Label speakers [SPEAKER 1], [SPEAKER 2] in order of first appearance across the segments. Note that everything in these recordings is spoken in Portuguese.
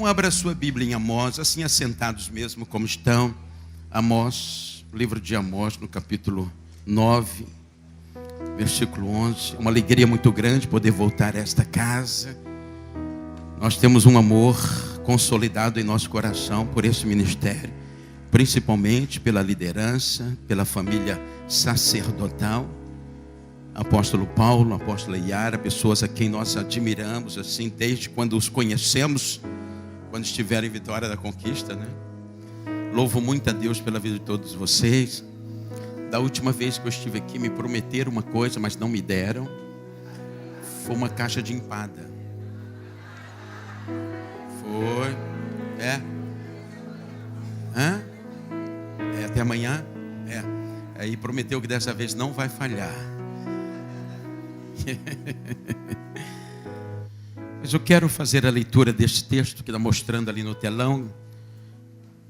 [SPEAKER 1] Então abra a sua Bíblia em Amós, assim assentados mesmo como estão. Amós, livro de Amós, no capítulo 9, versículo 11. Uma alegria muito grande poder voltar a esta casa. Nós temos um amor consolidado em nosso coração por esse ministério, principalmente pela liderança, pela família sacerdotal. Apóstolo Paulo, apóstola Yara, pessoas a quem nós admiramos assim desde quando os conhecemos, quando estiveram em Vitória da Conquista, né? Louvo muito a Deus pela vida de todos vocês. Da última vez que eu estive aqui, me prometeram uma coisa, mas não me deram. Foi uma caixa de empada. Foi. Até amanhã? Aí prometeu que dessa vez não vai falhar. Mas eu quero fazer a leitura deste texto que está mostrando ali no telão,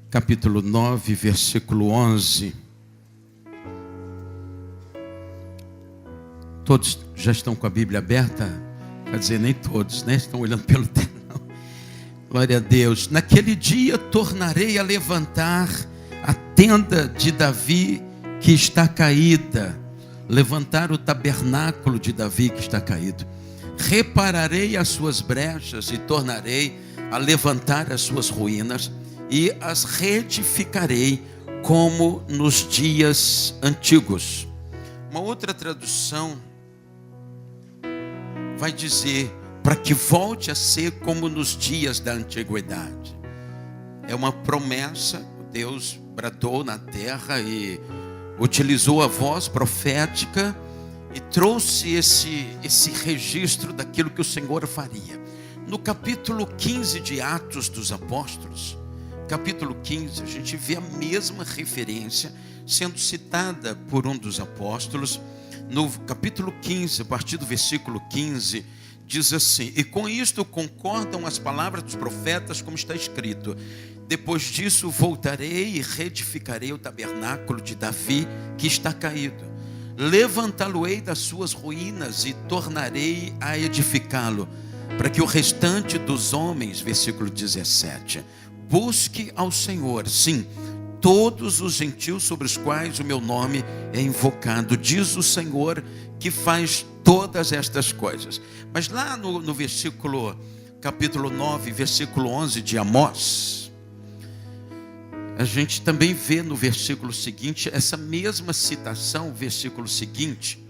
[SPEAKER 1] capítulo 9, versículo 11. Todos já estão com a Bíblia aberta? Quer dizer, nem todos, né? Estão olhando pelo telão. Glória a Deus. Naquele dia tornarei a levantar a tenda de Davi que está caída, levantar o tabernáculo de Davi que está caído. Repararei as suas brechas e tornarei a levantar as suas ruínas e as reedificarei como nos dias antigos. Uma outra tradução vai dizer para que volte a ser como nos dias da antiguidade. É uma promessa. Deus bradou na terra e utilizou a voz profética e trouxe esse registro daquilo que o Senhor faria. No capítulo 15 de Atos dos Apóstolos, capítulo 15, a gente vê a mesma referência sendo citada por um dos apóstolos. No capítulo 15, a partir do versículo 15, diz assim: e com isto concordam as palavras dos profetas, como está escrito: depois disso voltarei e reedificarei o tabernáculo de Davi que está caído. Levantá-lo-ei das suas ruínas e tornarei a edificá-lo, para que o restante dos homens, versículo 17, busque ao Senhor, sim, todos os gentios sobre os quais o meu nome é invocado, diz o Senhor que faz todas estas coisas. Mas lá no versículo, capítulo 9, versículo 11 de Amós, a gente também vê no versículo seguinte, essa mesma citação, versículo seguinte: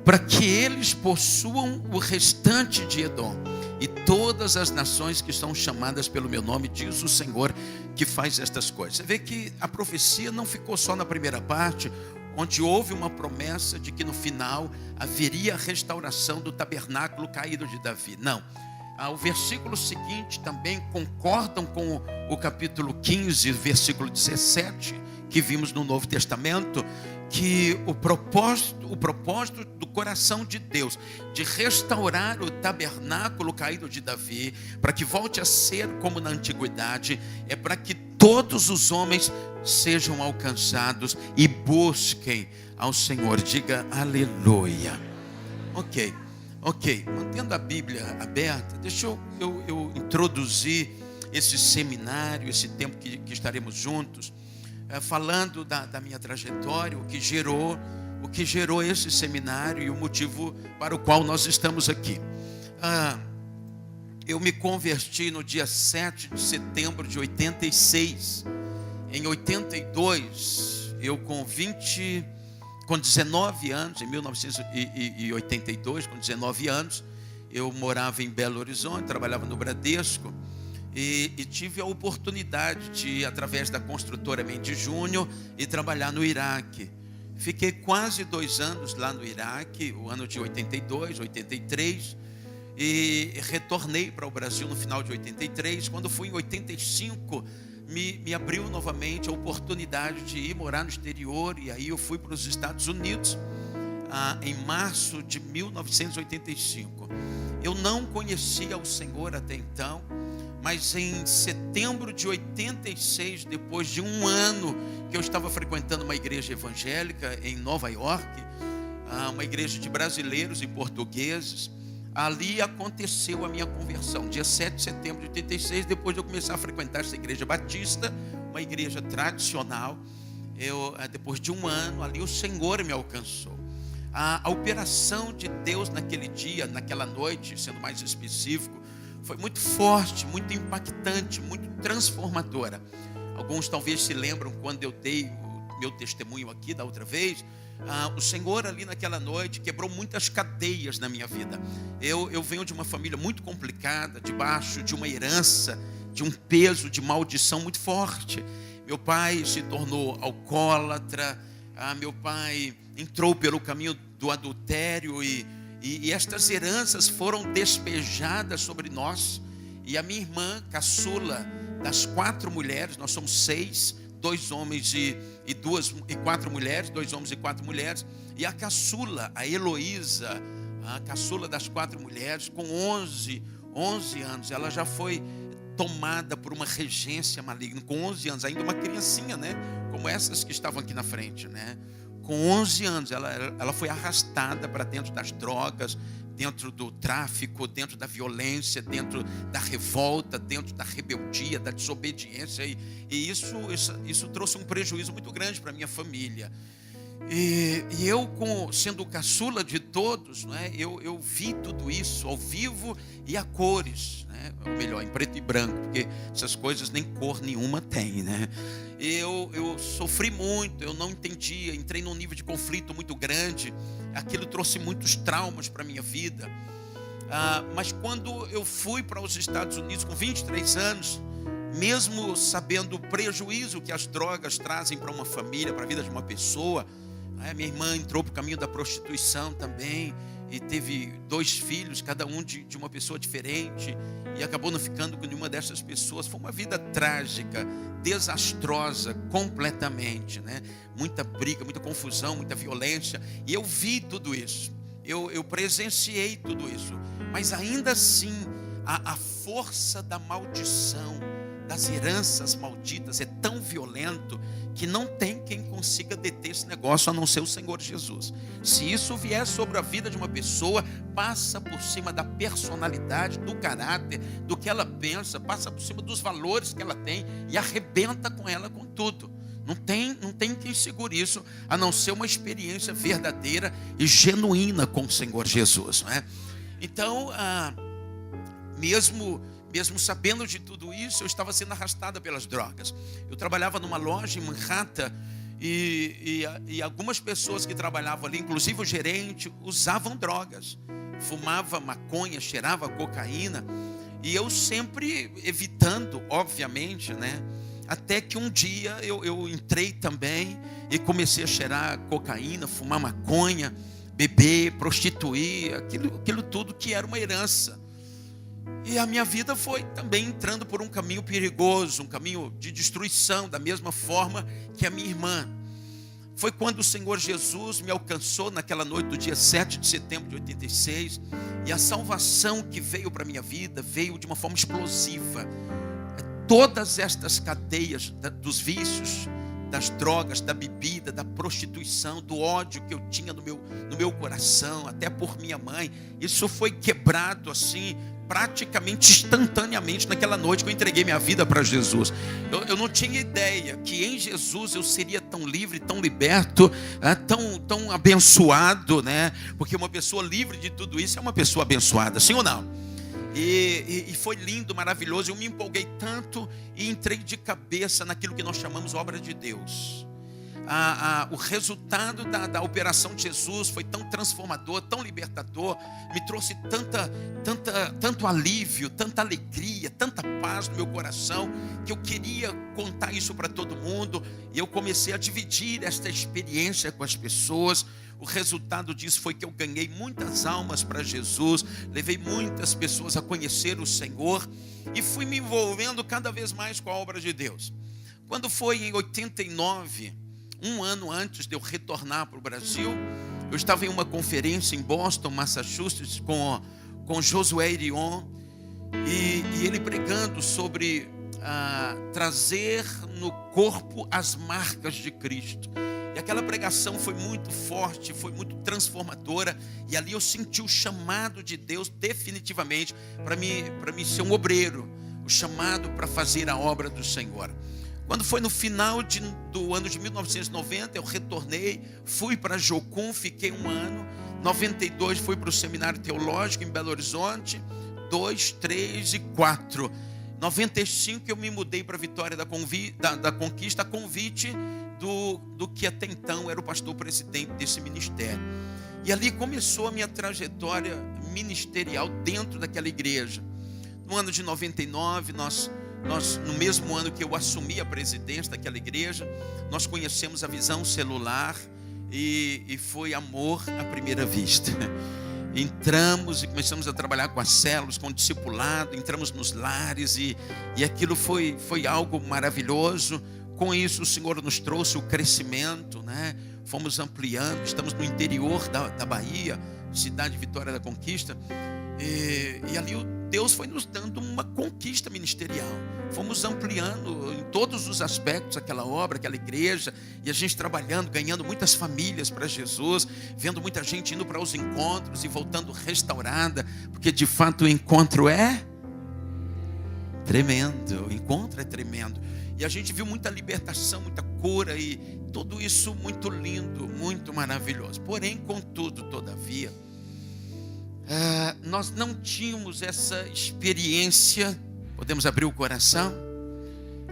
[SPEAKER 1] para que eles possuam o restante de Edom e todas as nações que são chamadas pelo meu nome, diz o Senhor que faz estas coisas. Você vê que a profecia não ficou só na primeira parte, onde houve uma promessa de que no final haveria a restauração do tabernáculo caído de Davi. Não. O versículo seguinte também concordam com o capítulo 15, versículo 17, que vimos no Novo Testamento, que o propósito do coração de Deus de restaurar o tabernáculo caído de Davi, para que volte a ser como na antiguidade, é para que todos os homens sejam alcançados e busquem ao Senhor. Diga aleluia. Ok, mantendo a Bíblia aberta, deixa eu introduzir esse seminário, esse tempo que estaremos juntos, falando da minha trajetória, o que gerou esse seminário e o motivo para o qual nós estamos aqui. Eu me converti no dia 7 de setembro de 86. Em 82, eu com 19 anos, em 1982, com 19 anos, eu morava em Belo Horizonte, trabalhava no Bradesco e tive a oportunidade de, através da construtora Mendes Júnior, ir trabalhar no Iraque. Fiquei quase 2 anos lá no Iraque, o ano de 82, 83, e retornei para o Brasil no final de 83. Quando fui em 85, me abriu novamente a oportunidade de ir morar no exterior, e aí eu fui para os Estados Unidos em março de 1985. Eu não conhecia o Senhor até então, mas em setembro de 86, depois de 1 ano que eu estava frequentando uma igreja evangélica em Nova York, uma igreja de brasileiros e portugueses, ali aconteceu a minha conversão, dia 7 de setembro de 86, depois de eu começar a frequentar essa igreja batista, uma igreja tradicional. Depois de um ano ali, o Senhor me alcançou. A operação de Deus naquele dia, naquela noite, sendo mais específico, foi muito forte, muito impactante, muito transformadora. Alguns talvez se lembram quando eu dei o meu testemunho aqui da outra vez. O Senhor ali naquela noite quebrou muitas cadeias na minha vida. Eu venho de uma família muito complicada, debaixo de uma herança, de um peso de maldição muito forte. Meu pai se tornou alcoólatra, meu pai entrou pelo caminho do adultério e estas heranças foram despejadas sobre nós. E a minha irmã, caçula das 4 mulheres, nós somos 6, 2 homens e 4 mulheres, 2 homens e 4 mulheres, e a caçula, a Heloísa, a caçula das 4 mulheres, com 11 anos, ela já foi tomada por uma regência maligna, com 11 anos, ainda uma criancinha, né? Como essas que estavam aqui na frente, né? Com 11 anos, ela foi arrastada para dentro das drogas, dentro do tráfico, dentro da violência, dentro da revolta, dentro da rebeldia, da desobediência, e isso trouxe um prejuízo muito grande para a minha família. E eu, sendo o caçula de todos, né, eu vi tudo isso ao vivo e a cores, né, ou melhor, em preto e branco, porque essas coisas nem cor nenhuma tem, né? Eu sofri muito, eu não entendia, entrei num nível de conflito muito grande, aquilo trouxe muitos traumas para a minha vida. Mas quando eu fui para os Estados Unidos com 23 anos, mesmo sabendo o prejuízo que as drogas trazem para uma família, para a vida de uma pessoa, minha irmã entrou para o caminho da prostituição também, e teve 2 filhos, cada um de uma pessoa diferente, e acabou não ficando com nenhuma dessas pessoas. Foi uma vida trágica, desastrosa completamente, né? Muita briga, muita confusão, muita violência, e eu vi tudo isso, eu presenciei tudo isso, mas ainda assim a força da maldição, das heranças malditas é tão violento que não tem quem consiga deter esse negócio a não ser o Senhor Jesus. Se isso vier sobre a vida de uma pessoa, passa por cima da personalidade, do caráter, do que ela pensa, passa por cima dos valores que ela tem e arrebenta com ela com tudo. Não tem quem segure isso a não ser uma experiência verdadeira e genuína com o Senhor Jesus, não é? Então, mesmo sabendo de tudo isso, eu estava sendo arrastada pelas drogas. Eu trabalhava numa loja em Manhattan e algumas pessoas que trabalhavam ali, inclusive o gerente, usavam drogas. Fumava maconha, cheirava cocaína, e eu sempre evitando, obviamente, né? Até que um dia eu entrei também e comecei a cheirar cocaína, fumar maconha, beber, prostituir, aquilo tudo que era uma herança. E a minha vida foi também entrando por um caminho perigoso, um caminho de destruição, da mesma forma que a minha irmã. Foi quando o Senhor Jesus me alcançou naquela noite do dia 7 de setembro de 86, e a salvação que veio para a minha vida veio de uma forma explosiva. Todas estas cadeias dos vícios, das drogas, da bebida, da prostituição, do ódio que eu tinha no meu coração, até por minha mãe, isso foi quebrado assim, praticamente instantaneamente naquela noite que eu entreguei minha vida para Jesus. Eu não tinha ideia que em Jesus eu seria tão livre, tão liberto, tão abençoado, né? Porque uma pessoa livre de tudo isso é uma pessoa abençoada, sim ou não? E foi lindo, maravilhoso. Eu me empolguei tanto e entrei de cabeça naquilo que nós chamamos obra de Deus. O resultado da operação de Jesus foi tão transformador, tão libertador, me trouxe tanto alívio, tanta alegria, tanta paz no meu coração, que eu queria contar isso para todo mundo. E eu comecei a dividir esta experiência com as pessoas. O resultado disso foi que eu ganhei muitas almas para Jesus, levei muitas pessoas a conhecer o Senhor e fui me envolvendo cada vez mais com a obra de Deus. Quando foi em 89, um ano antes de eu retornar para o Brasil, eu estava em uma conferência em Boston, Massachusetts, com Josué Irion, e ele pregando sobre trazer no corpo as marcas de Cristo. E aquela pregação foi muito forte, foi muito transformadora, e ali eu senti o chamado de Deus definitivamente para mim ser um obreiro, o chamado para fazer a obra do Senhor. Quando foi no final do ano de 1990, eu retornei, fui para Jocum, fiquei um ano. 92 fui para o Seminário Teológico em Belo Horizonte, 2, 3 e 4. 95 eu me mudei para Vitória da Conquista, a convite do que até então era o pastor presidente desse ministério. E ali começou a minha trajetória ministerial dentro daquela igreja. No ano de 99, no mesmo ano que eu assumi a presidência daquela igreja, nós conhecemos a Visão Celular e foi amor à primeira vista. Entramos e começamos a trabalhar com as células, com o discipulado, entramos nos lares e aquilo foi algo maravilhoso. Com isso o Senhor nos trouxe o crescimento, né? Fomos ampliando, estamos no interior da Bahia, cidade de Vitória da Conquista, e ali Deus foi nos dando uma conquista ministerial. Fomos ampliando em todos os aspectos aquela obra, aquela igreja, e a gente trabalhando, ganhando muitas famílias para Jesus, vendo muita gente indo para os encontros e voltando restaurada, porque de fato o encontro é tremendo, o encontro é tremendo. E a gente viu muita libertação, muita cura e tudo isso muito lindo, muito maravilhoso. Porém, contudo, todavia, nós não tínhamos essa experiência. Podemos abrir o coração?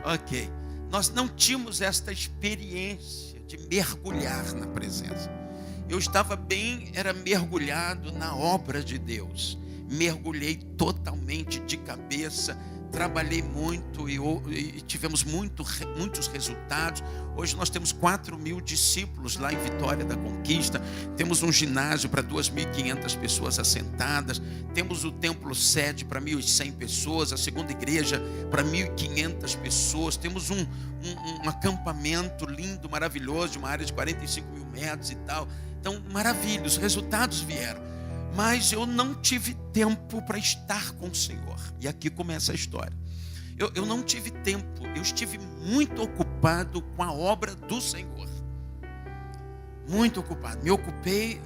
[SPEAKER 1] Ok. Nós não tínhamos esta experiência de mergulhar na presença. Eu estava era mergulhado na obra de Deus. Mergulhei totalmente de cabeça. Trabalhei muito e tivemos muitos resultados. Hoje nós temos 4.000 discípulos lá em Vitória da Conquista. Temos um ginásio para 2.500 pessoas assentadas. Temos o templo sede para 1.100 pessoas. A segunda igreja para 1.500 pessoas. Temos um acampamento lindo, maravilhoso, de uma área de 45 mil metros e tal. Então, maravilha, os resultados vieram. Mas eu não tive tempo para estar com o Senhor. E aqui começa a história. Eu não tive tempo. Eu estive muito ocupado com a obra do Senhor. Muito ocupado. Me ocupei.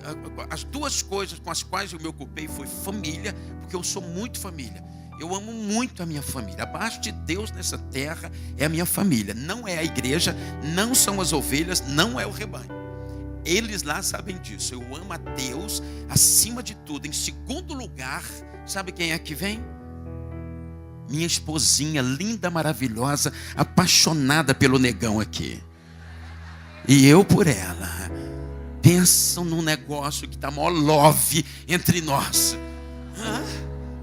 [SPEAKER 1] As duas coisas com as quais eu me ocupei foi família, porque eu sou muito família. Eu amo muito a minha família. Abaixo de Deus nessa terra é a minha família. Não é a igreja, não são as ovelhas, não é o rebanho. Eles lá sabem disso. Eu amo a Deus acima de tudo. Em segundo lugar, sabe quem é que vem? Minha esposinha, linda, maravilhosa, apaixonada pelo negão aqui. E eu por ela. Pensam num negócio que está mó love entre nós.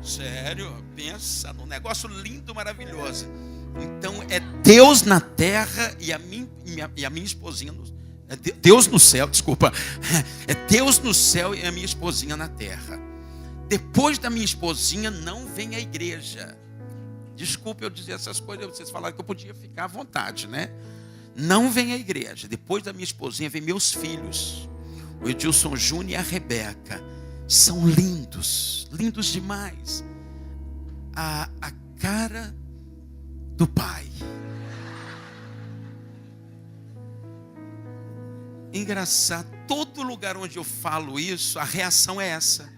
[SPEAKER 1] Sério, pensa num negócio lindo, maravilhoso. Então é Deus na terra e a minha esposinha Deus no céu, desculpa. É Deus no céu e a minha esposinha na terra. Depois da minha esposinha não vem a igreja. Desculpa eu dizer essas coisas, vocês falaram que eu podia ficar à vontade, né? Não vem a igreja. Depois da minha esposinha vem meus filhos, o Edilson Júnior e a Rebeca. São lindos, lindos demais. A cara do pai. Engraçado, todo lugar onde eu falo isso, a reação é essa.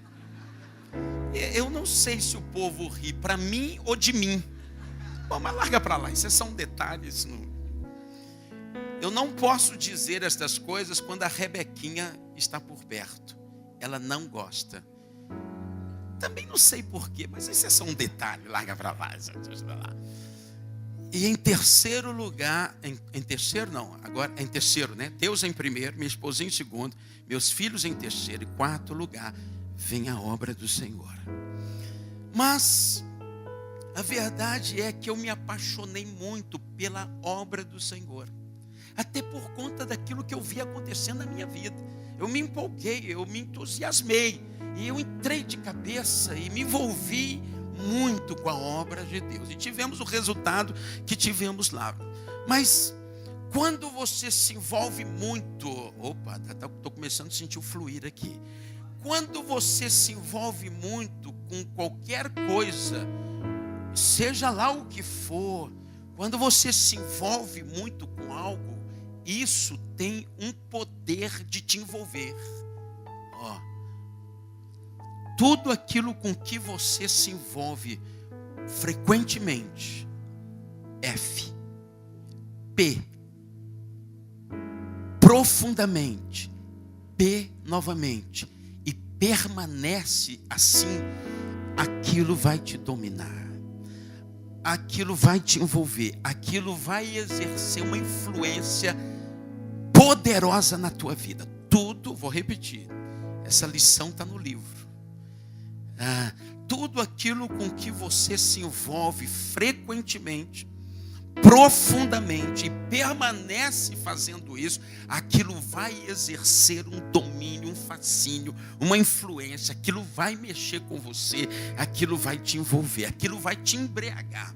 [SPEAKER 1] Eu não sei se o povo ri para mim ou de mim. Bom, mas larga para lá, isso são detalhes. Eu não posso dizer estas coisas quando a Rebequinha está por perto. Ela não gosta. Também não sei porquê, mas isso é só um detalhe, larga para lá. E em terceiro lugar, em terceiro, né? Deus em primeiro, minha esposa em segundo, meus filhos em terceiro e quarto lugar, vem a obra do Senhor. Mas a verdade é que eu me apaixonei muito pela obra do Senhor, até por conta daquilo que eu vi acontecendo na minha vida. Eu me empolguei, eu me entusiasmei, e eu entrei de cabeça e me envolvi muito com a obra de Deus, e tivemos o resultado que tivemos lá. Mas quando você se envolve muito, estou começando a sentir o fluir aqui. Quando você se envolve muito com qualquer coisa, seja lá o que for, quando você se envolve muito com algo, isso tem um poder de te envolver. Ó, tudo aquilo com que você se envolve frequentemente, F, P, profundamente, P novamente, e permanece assim, aquilo vai te dominar, aquilo vai te envolver, aquilo vai exercer uma influência poderosa na tua vida. Tudo, vou repetir, essa lição está no livro. Tudo aquilo com que você se envolve frequentemente, profundamente, e permanece fazendo isso, aquilo vai exercer um domínio, um fascínio, uma influência, aquilo vai mexer com você, aquilo vai te envolver, aquilo vai te embriagar.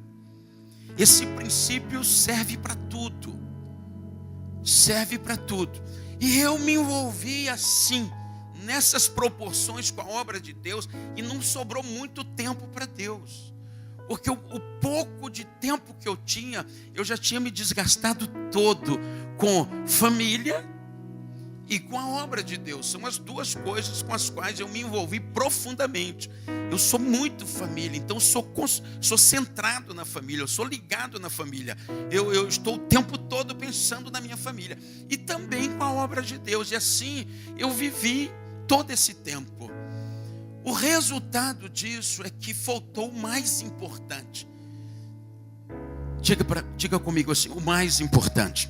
[SPEAKER 1] Esse princípio serve para tudo. Serve para tudo. E eu me envolvi assim, nessas proporções com a obra de Deus, e não sobrou muito tempo para Deus. Porque o pouco de tempo que eu tinha, eu já tinha me desgastado todo com família e com a obra de Deus. São as duas coisas com as quais eu me envolvi profundamente. Eu sou muito família, então sou centrado na família, eu sou ligado na família. Eu estou o tempo todo pensando na minha família. E também com a obra de Deus. E assim eu vivi todo esse tempo. O resultado disso é que faltou o mais importante. Diga comigo assim, o mais importante.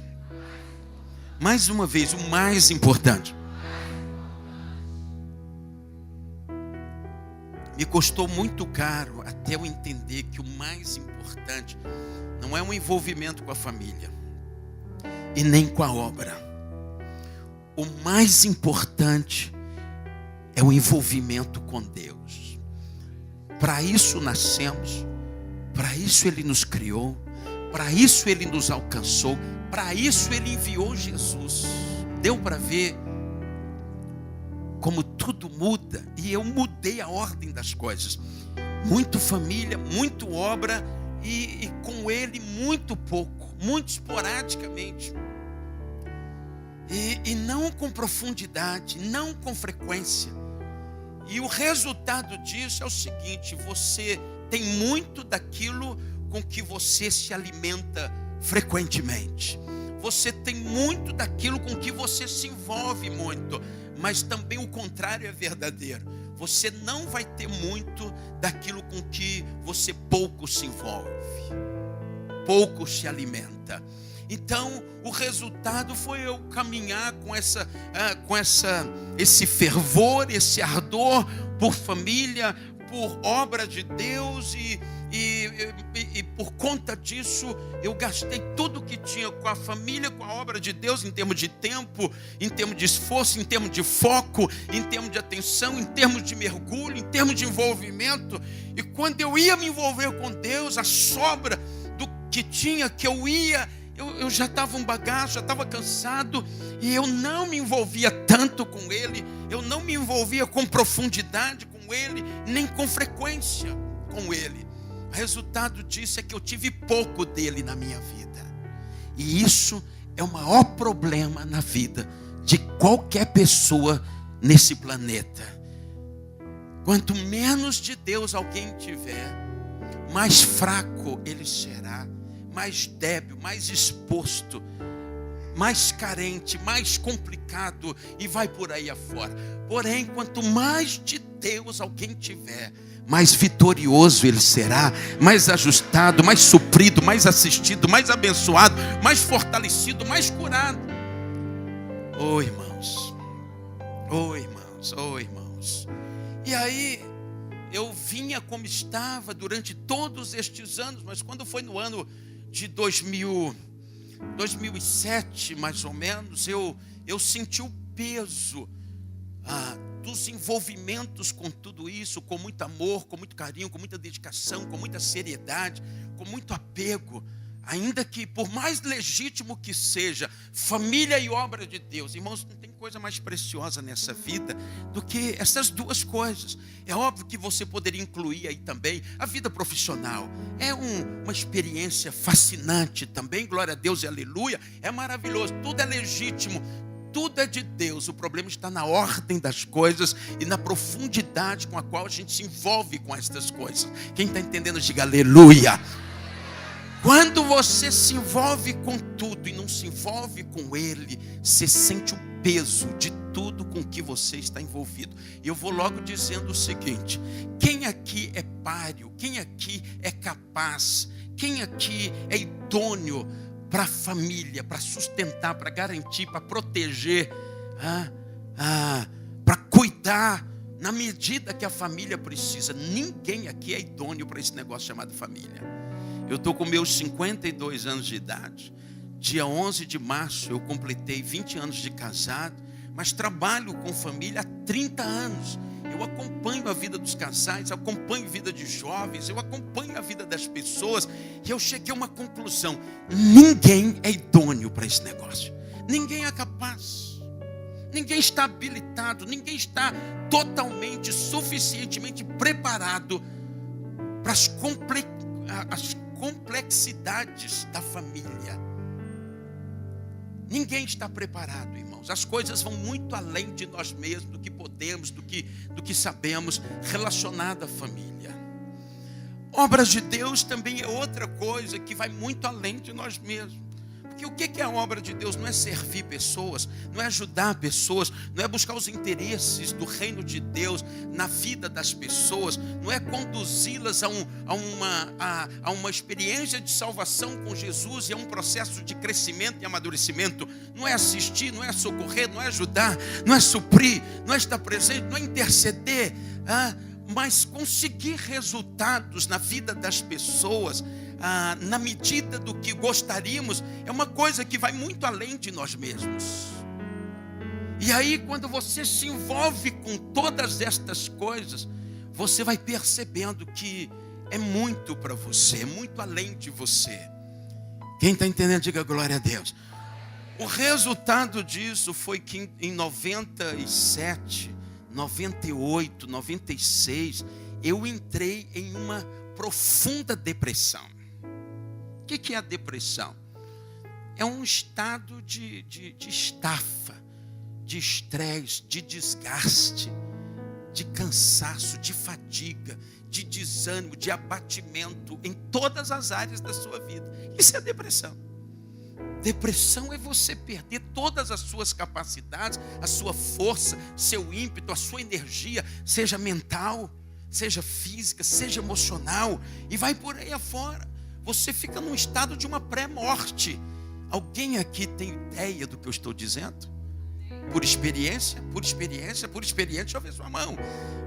[SPEAKER 1] Mais uma vez, o mais importante. Me custou muito caro até eu entender que o mais importante não é um envolvimento com a família e nem com a obra. O mais importante é o envolvimento com Deus. Para isso nascemos, para isso Ele nos criou, para isso Ele nos alcançou, para isso Ele enviou Jesus. Deu para ver como tudo muda, e eu mudei a ordem das coisas. Muito família, muito obra, e com Ele muito pouco, muito esporadicamente. E não com profundidade, não com frequência. E o resultado disso é o seguinte: você tem muito daquilo com que você se alimenta frequentemente. Você tem muito daquilo com que você se envolve muito. Mas também o contrário é verdadeiro. Você não vai ter muito daquilo com que você pouco se envolve, pouco se alimenta. Então, o resultado foi eu caminhar com esse fervor, esse ardor por família, por obra de Deus, e por conta disso eu gastei tudo que tinha com a família, com a obra de Deus, em termos de tempo, em termos de esforço, em termos de foco, em termos de atenção, em termos de mergulho, em termos de envolvimento. E quando eu ia me envolver com Deus, a sobra do que tinha, que eu já estava um bagaço, já estava cansado, e eu não me envolvia tanto com Ele, eu não me envolvia com profundidade com Ele, nem com frequência com Ele. O resultado disso é que eu tive pouco dele na minha vida. E isso é o maior problema na vida de qualquer pessoa nesse planeta. Quanto menos de Deus alguém tiver, mais fraco ele será, mais débil, mais exposto, mais carente, mais complicado, e vai por aí afora. Porém, quanto mais de Deus alguém tiver, mais vitorioso ele será, mais ajustado, mais suprido, mais assistido, mais abençoado, mais fortalecido, mais curado. Oh, irmãos, oh, irmãos, oh, irmãos. E aí eu vinha como estava durante todos estes anos, mas quando foi no ano de 2007, mais ou menos, eu senti o peso dos envolvimentos com tudo isso, com muito amor, com muito carinho, com muita dedicação, com muita seriedade, com muito apego. Ainda que, por mais legítimo que seja, família e obra de Deus, irmãos, não tem coisa mais preciosa nessa vida do que essas duas coisas. É óbvio que você poderia incluir aí também a vida profissional. É uma experiência fascinante também, glória a Deus e aleluia. É maravilhoso, tudo é legítimo, tudo é de Deus. O problema está na ordem das coisas e na profundidade com a qual a gente se envolve com estas coisas. Quem está entendendo, diga aleluia. Quando você se envolve com tudo e não se envolve com Ele, você sente o peso de tudo com que você está envolvido. E eu vou logo dizendo o seguinte: quem aqui é páreo? Quem aqui é capaz? Quem aqui é idôneo para a família, para sustentar, para garantir, para proteger, para cuidar na medida que a família precisa? Ninguém aqui é idôneo para esse negócio chamado família. Eu estou com meus 52 anos de idade. Dia 11 de março eu completei 20 anos de casado, mas trabalho com família há 30 anos. Eu acompanho a vida dos casais, acompanho a vida de jovens, eu acompanho a vida das pessoas. E eu cheguei a uma conclusão: ninguém é idôneo para esse negócio. Ninguém é capaz. Ninguém está habilitado, ninguém está totalmente, suficientemente preparado para as complexidades da família. Ninguém está preparado, irmãos. As coisas vão muito além de nós mesmos, do que podemos, do que sabemos, relacionado à família. Obras de Deus também é outra coisa que vai muito além de nós mesmos. Porque o que é a obra de Deus? Não é servir pessoas, não é ajudar pessoas, não é buscar os interesses do reino de Deus na vida das pessoas, não é conduzi-las a uma experiência de salvação com Jesus e a um processo de crescimento e amadurecimento. Não é assistir, não é socorrer, não é ajudar, não é suprir, não é estar presente, não é interceder, mas conseguir resultados na vida das pessoas, na medida do que gostaríamos, é uma coisa que vai muito além de nós mesmos. E aí, quando você se envolve com todas estas coisas, você vai percebendo que é muito para você, é muito além de você. Quem está entendendo, diga glória a Deus. O resultado disso foi que em 97, 98, 96, eu entrei em uma profunda depressão. O que é a depressão? É um estado de estafa, de estresse, de desgaste, de cansaço, de fadiga, de desânimo, de abatimento em todas as áreas da sua vida. Isso é depressão. Depressão é você perder todas as suas capacidades, a sua força, seu ímpeto, a sua energia, seja mental, seja física, seja emocional, e vai por aí afora. Você fica num estado de uma pré-morte. Alguém aqui tem ideia do que eu estou dizendo? Por experiência? Por experiência? Por experiência? Deixa eu ver sua mão,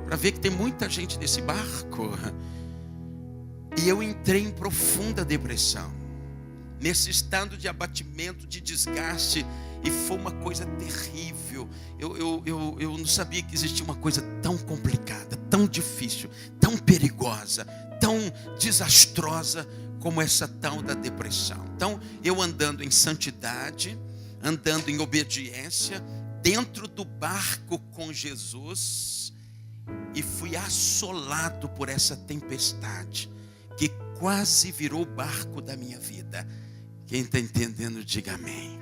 [SPEAKER 1] para ver que tem muita gente nesse barco. E eu entrei em profunda depressão, nesse estado de abatimento, de desgaste, e foi uma coisa terrível. Eu não sabia que existia uma coisa tão complicada, tão difícil, tão perigosa, tão desastrosa como essa tal da depressão. Então, eu andando em santidade, andando em obediência, dentro do barco com Jesus, e fui assolado por essa tempestade, que quase virou o barco da minha vida. Quem está entendendo, diga amém.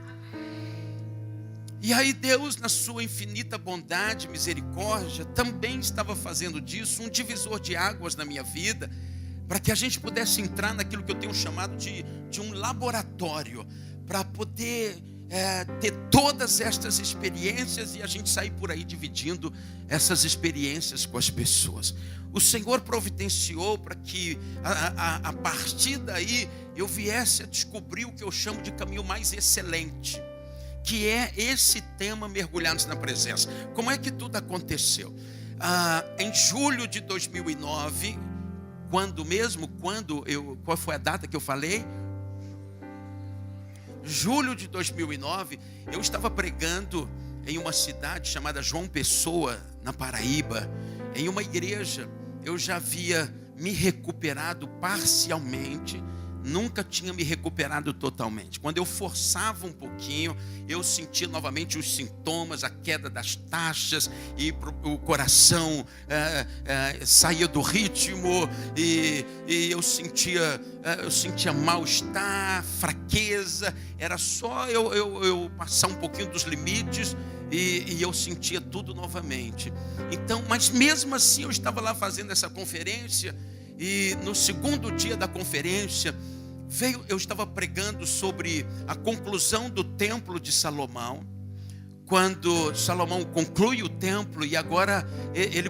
[SPEAKER 1] E aí Deus, na sua infinita bondade e misericórdia, também estava fazendo disso um divisor de águas na minha vida, para que a gente pudesse entrar naquilo que eu tenho chamado de um laboratório, para poder ter todas estas experiências e a gente sair por aí dividindo essas experiências com as pessoas. O Senhor providenciou para que a partir daí eu viesse a descobrir o que eu chamo de caminho mais excelente, que é esse tema, mergulhados na presença. Como é que tudo aconteceu? Em julho de 2009, qual foi a data que eu falei? Julho de 2009, eu estava pregando em uma cidade chamada João Pessoa, na Paraíba, em uma igreja. Eu já havia me recuperado parcialmente nunca tinha me recuperado totalmente. Quando eu forçava um pouquinho, eu sentia novamente os sintomas, a queda das taxas, e o coração saía do ritmo, e eu sentia mal-estar, fraqueza. Era só eu passar um pouquinho dos limites, e eu sentia tudo novamente. Então, mas mesmo assim eu estava lá fazendo essa conferência, e no segundo dia da conferência eu estava pregando sobre a conclusão do templo de Salomão, quando Salomão conclui o templo, e agora ele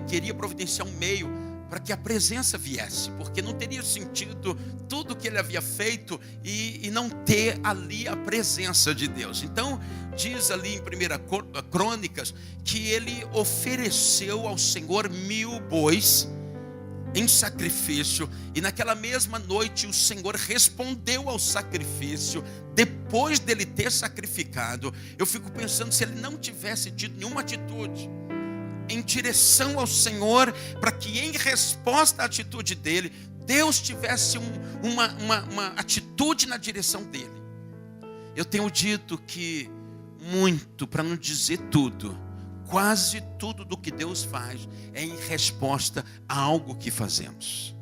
[SPEAKER 1] queria providenciar um meio para que a presença viesse, porque não teria sentido tudo que ele havia feito e não ter ali a presença de Deus. Então diz ali em 1 Crônicas que ele ofereceu ao Senhor 1000 bois em sacrifício, e naquela mesma noite o Senhor respondeu ao sacrifício, depois dele ter sacrificado. Eu fico pensando, se ele não tivesse tido nenhuma atitude em direção ao Senhor, para que em resposta à atitude dele, Deus tivesse uma atitude na direção dele. Eu tenho dito que muito, para não dizer tudo, quase tudo do que Deus faz é em resposta a algo que fazemos.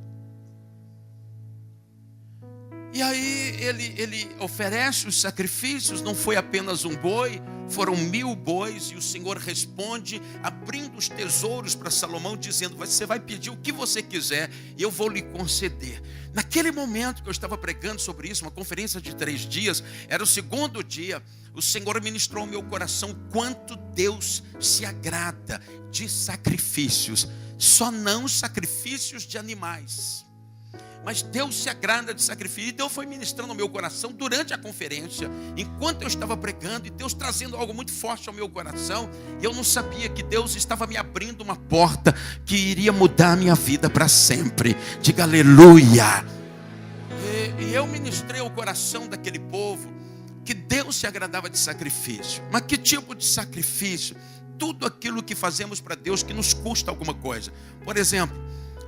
[SPEAKER 1] E aí ele oferece os sacrifícios, não foi apenas um boi, foram 1000 bois, e o Senhor responde, abrindo os tesouros para Salomão, dizendo: você vai pedir o que você quiser, e eu vou lhe conceder. Naquele momento que eu estava pregando sobre isso, uma conferência de 3 dias, era o segundo dia, o Senhor ministrou ao meu coração quanto Deus se agrada de sacrifícios, só não sacrifícios de animais. Mas Deus se agrada de sacrifício. E Deus foi ministrando ao meu coração durante a conferência, enquanto eu estava pregando, e Deus trazendo algo muito forte ao meu coração. E eu não sabia que Deus estava me abrindo uma porta que iria mudar a minha vida para sempre. Diga aleluia. E eu ministrei ao coração daquele povo que Deus se agradava de sacrifício. Mas que tipo de sacrifício? Tudo aquilo que fazemos para Deus que nos custa alguma coisa. Por exemplo,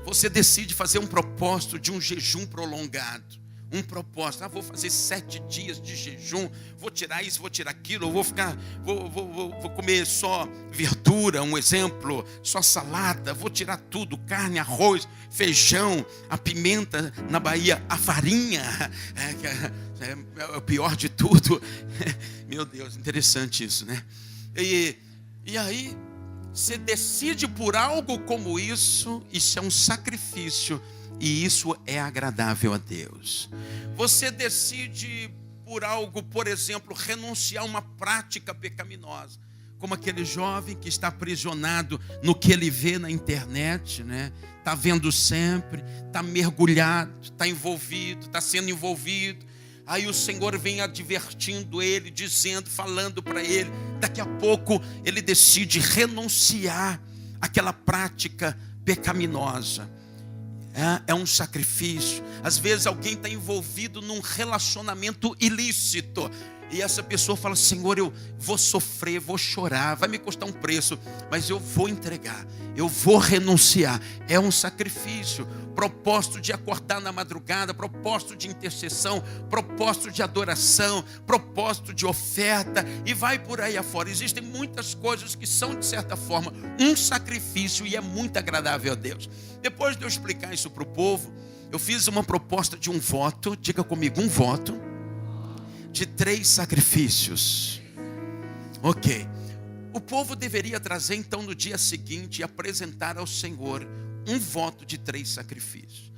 [SPEAKER 1] você decide fazer um propósito de um jejum prolongado. Um propósito, vou fazer 7 dias de jejum, vou tirar isso, vou tirar aquilo, vou comer só verdura, um exemplo, só salada, vou tirar tudo, carne, arroz, feijão, a pimenta, na Bahia, a farinha, é o pior de tudo. Meu Deus, interessante isso, né? E aí, você decide por algo como isso é um sacrifício, e isso é agradável a Deus. Você decide por algo, por exemplo, renunciar a uma prática pecaminosa, como aquele jovem que está aprisionado no que ele vê na internet, né? Está vendo sempre, está mergulhado, está envolvido, está sendo envolvido. Aí o Senhor vem advertindo ele, dizendo, falando para ele. Daqui a pouco ele decide renunciar àquela prática pecaminosa. É um sacrifício. Às vezes alguém está envolvido num relacionamento ilícito, e essa pessoa fala: Senhor, eu vou sofrer, vou chorar, vai me custar um preço, mas eu vou entregar, eu vou renunciar. É um sacrifício. Propósito de acordar na madrugada, propósito de intercessão, propósito de adoração, propósito de oferta, e vai por aí afora. Existem muitas coisas que são, de certa forma, um sacrifício, e é muito agradável a Deus. Depois de eu explicar isso para o povo, eu fiz uma proposta de um voto. Diga comigo, um voto de 3 sacrifícios. Ok. O povo deveria trazer então no dia seguinte e apresentar ao Senhor um voto de 3 sacrifícios.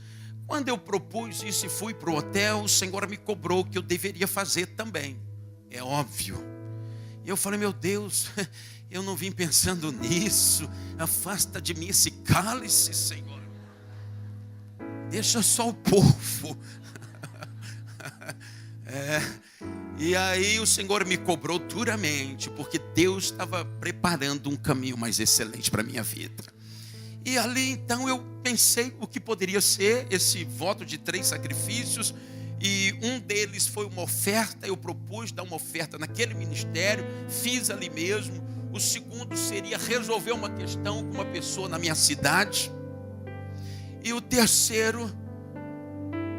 [SPEAKER 1] Quando eu propus isso e fui para o hotel, o Senhor me cobrou que eu deveria fazer também. É óbvio. E eu falei: meu Deus, eu não vim pensando nisso. Afasta de mim esse cálice, Senhor. Deixa só o povo. E aí o Senhor me cobrou duramente, porque Deus estava preparando um caminho mais excelente para a minha vida. E ali então eu pensei o que poderia ser esse voto de 3 sacrifícios. E um deles foi uma oferta. Eu propus dar uma oferta naquele ministério, fiz ali mesmo. O segundo seria resolver uma questão com uma pessoa na minha cidade. E o terceiro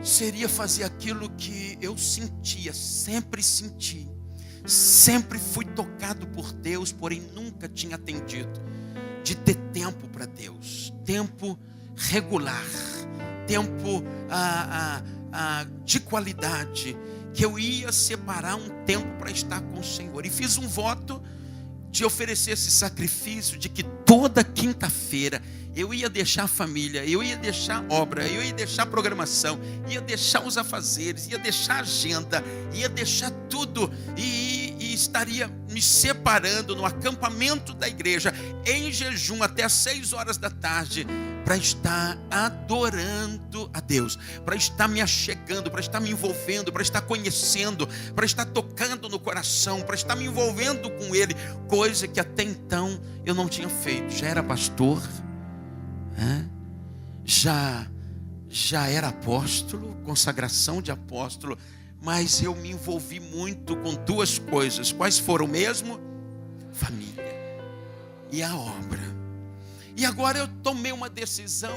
[SPEAKER 1] seria fazer aquilo que eu sentia, sempre senti. Sempre fui tocado por Deus, porém nunca tinha atendido. De ter tempo para Deus, tempo regular, tempo de qualidade, que eu ia separar um tempo para estar com o Senhor. E fiz um voto de oferecer esse sacrifício, de que toda quinta-feira eu ia deixar a família, eu ia deixar a obra, eu ia deixar a programação, ia deixar os afazeres, ia deixar a agenda, ia deixar tudo e estaria me separando no acampamento da igreja, em jejum até às 6 horas da tarde, para estar adorando a Deus, para estar me achegando, para estar me envolvendo, para estar conhecendo, para estar tocando no coração, para estar me envolvendo com Ele, coisa que até então eu não tinha feito. Já era pastor, já era apóstolo, consagração de apóstolo, mas eu me envolvi muito com duas coisas. Quais foram mesmo? Família e a obra. E agora eu tomei uma decisão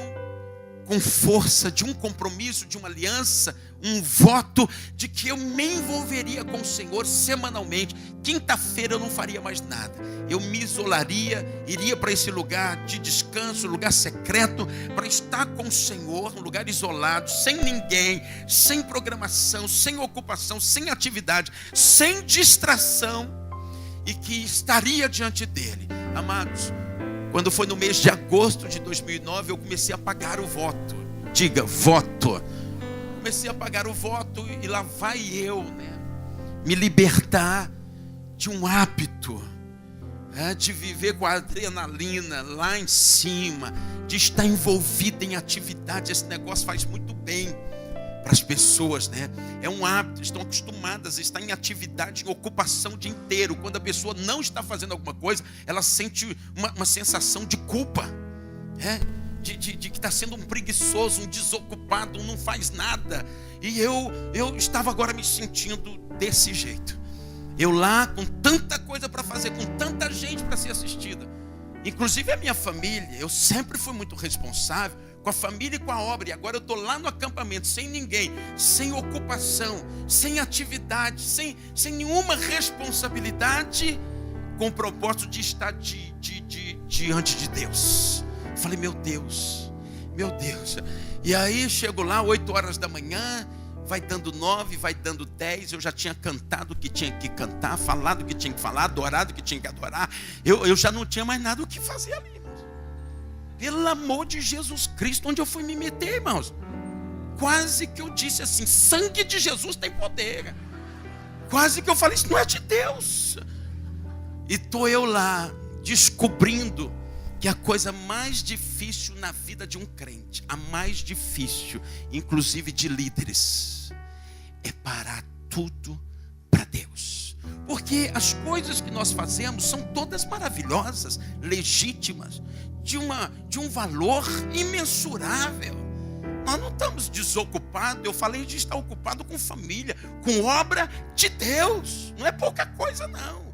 [SPEAKER 1] com força, de um compromisso, de uma aliança, um voto de que eu me envolveria com o Senhor semanalmente. Quinta-feira eu não faria mais nada. Eu me isolaria, iria para esse lugar de descanso, lugar secreto, para estar com o Senhor, um lugar isolado, sem ninguém, sem programação, sem ocupação, sem atividade, sem distração, e que estaria diante dele. Amados, quando foi no mês de agosto de 2009, eu comecei a pagar o voto. Diga, voto. Comecei a pagar o voto e lá vai eu, me libertar de um hábito, de viver com a adrenalina lá em cima, de estar envolvido em atividade. Esse negócio faz muito bem para as pessoas, É um hábito, estão acostumadas a estar em atividade, em ocupação o dia inteiro. Quando a pessoa não está fazendo alguma coisa, ela sente uma sensação de culpa, de que está sendo um preguiçoso, um desocupado, um não faz nada. E eu estava agora me sentindo desse jeito. Eu lá com tanta coisa para fazer, com tanta gente para ser assistida, inclusive a minha família. Eu sempre fui muito responsável com a família e com a obra, e agora eu estou lá no acampamento, sem ninguém, sem ocupação, sem atividade, sem nenhuma responsabilidade, com o propósito de estar diante de Deus. Falei, meu Deus. E aí chego lá, 8 horas da manhã, vai dando 9, vai dando 10, eu já tinha cantado o que tinha que cantar, falado o que tinha que falar, adorado o que tinha que adorar, eu já não tinha mais nada o que fazer ali. Pelo amor de Jesus Cristo, onde eu fui me meter, irmãos? Quase que eu disse assim, sangue de Jesus tem poder. Quase que eu falei, isso não é de Deus. E estou eu lá, descobrindo que a coisa mais difícil na vida de um crente, a mais difícil, inclusive de líderes, é parar tudo para Deus. Porque as coisas que nós fazemos são todas maravilhosas, legítimas, de um valor imensurável. Nós não estamos desocupados. Eu falei de estar ocupado com família, com obra de Deus. Não é pouca coisa, não.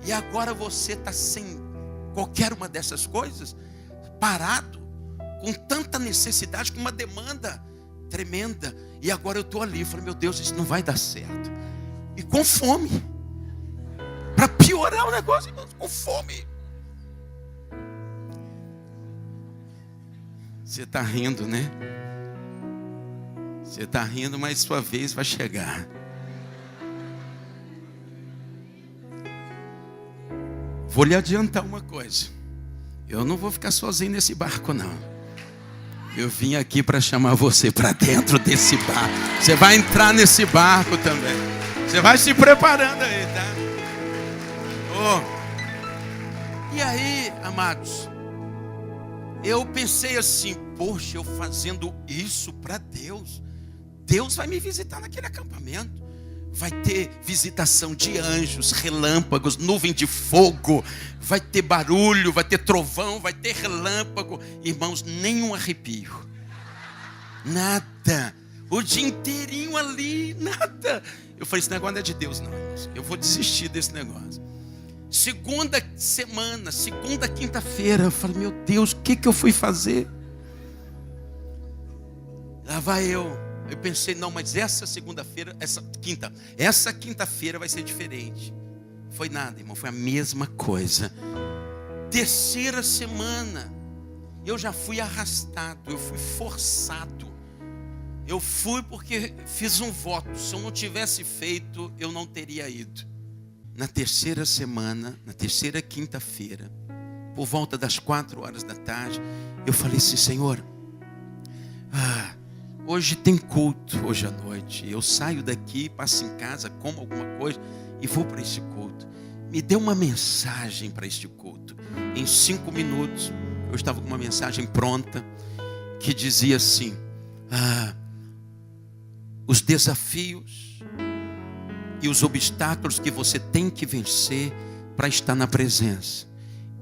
[SPEAKER 1] E agora você está sem qualquer uma dessas coisas, parado, com tanta necessidade, com uma demanda tremenda. E agora eu estou ali, eu falei, meu Deus, isso não vai dar certo. E com fome. Para piorar o negócio, irmãos, com fome. Você está rindo, né? Você está rindo, mas sua vez vai chegar. Vou lhe adiantar uma coisa. Eu não vou ficar sozinho nesse barco, não. Eu vim aqui para chamar você para dentro desse barco. Você vai entrar nesse barco também. Você vai se preparando aí, tá? E aí, amados, eu pensei assim, poxa, eu fazendo isso para Deus, Deus vai me visitar naquele acampamento. Vai ter visitação de anjos, relâmpagos, nuvem de fogo, vai ter barulho, vai ter trovão, vai ter relâmpago. Irmãos, nenhum arrepio, nada, o dia inteirinho ali, nada. Eu falei, esse negócio não é de Deus não, irmãos. Eu vou desistir desse negócio. Segunda quinta-feira, eu falei, meu Deus, o que eu fui fazer? Lá vai eu, Eu pensei, não, mas essa segunda-feira, essa quinta-feira vai ser diferente. Foi nada, irmão, foi a mesma coisa. Terceira semana, eu já fui arrastado, eu fui forçado. Eu fui porque fiz um voto. Se eu não tivesse feito, eu não teria ido. Na terceira semana, na terceira quinta-feira, por volta das 4 horas da tarde, eu falei assim, Senhor, hoje tem culto, hoje à noite. Eu saio daqui, passo em casa, como alguma coisa e vou para esse culto. Me dê uma mensagem para este culto. Em 5 minutos, eu estava com uma mensagem pronta, que dizia assim, os desafios e os obstáculos que você tem que vencer para estar na presença.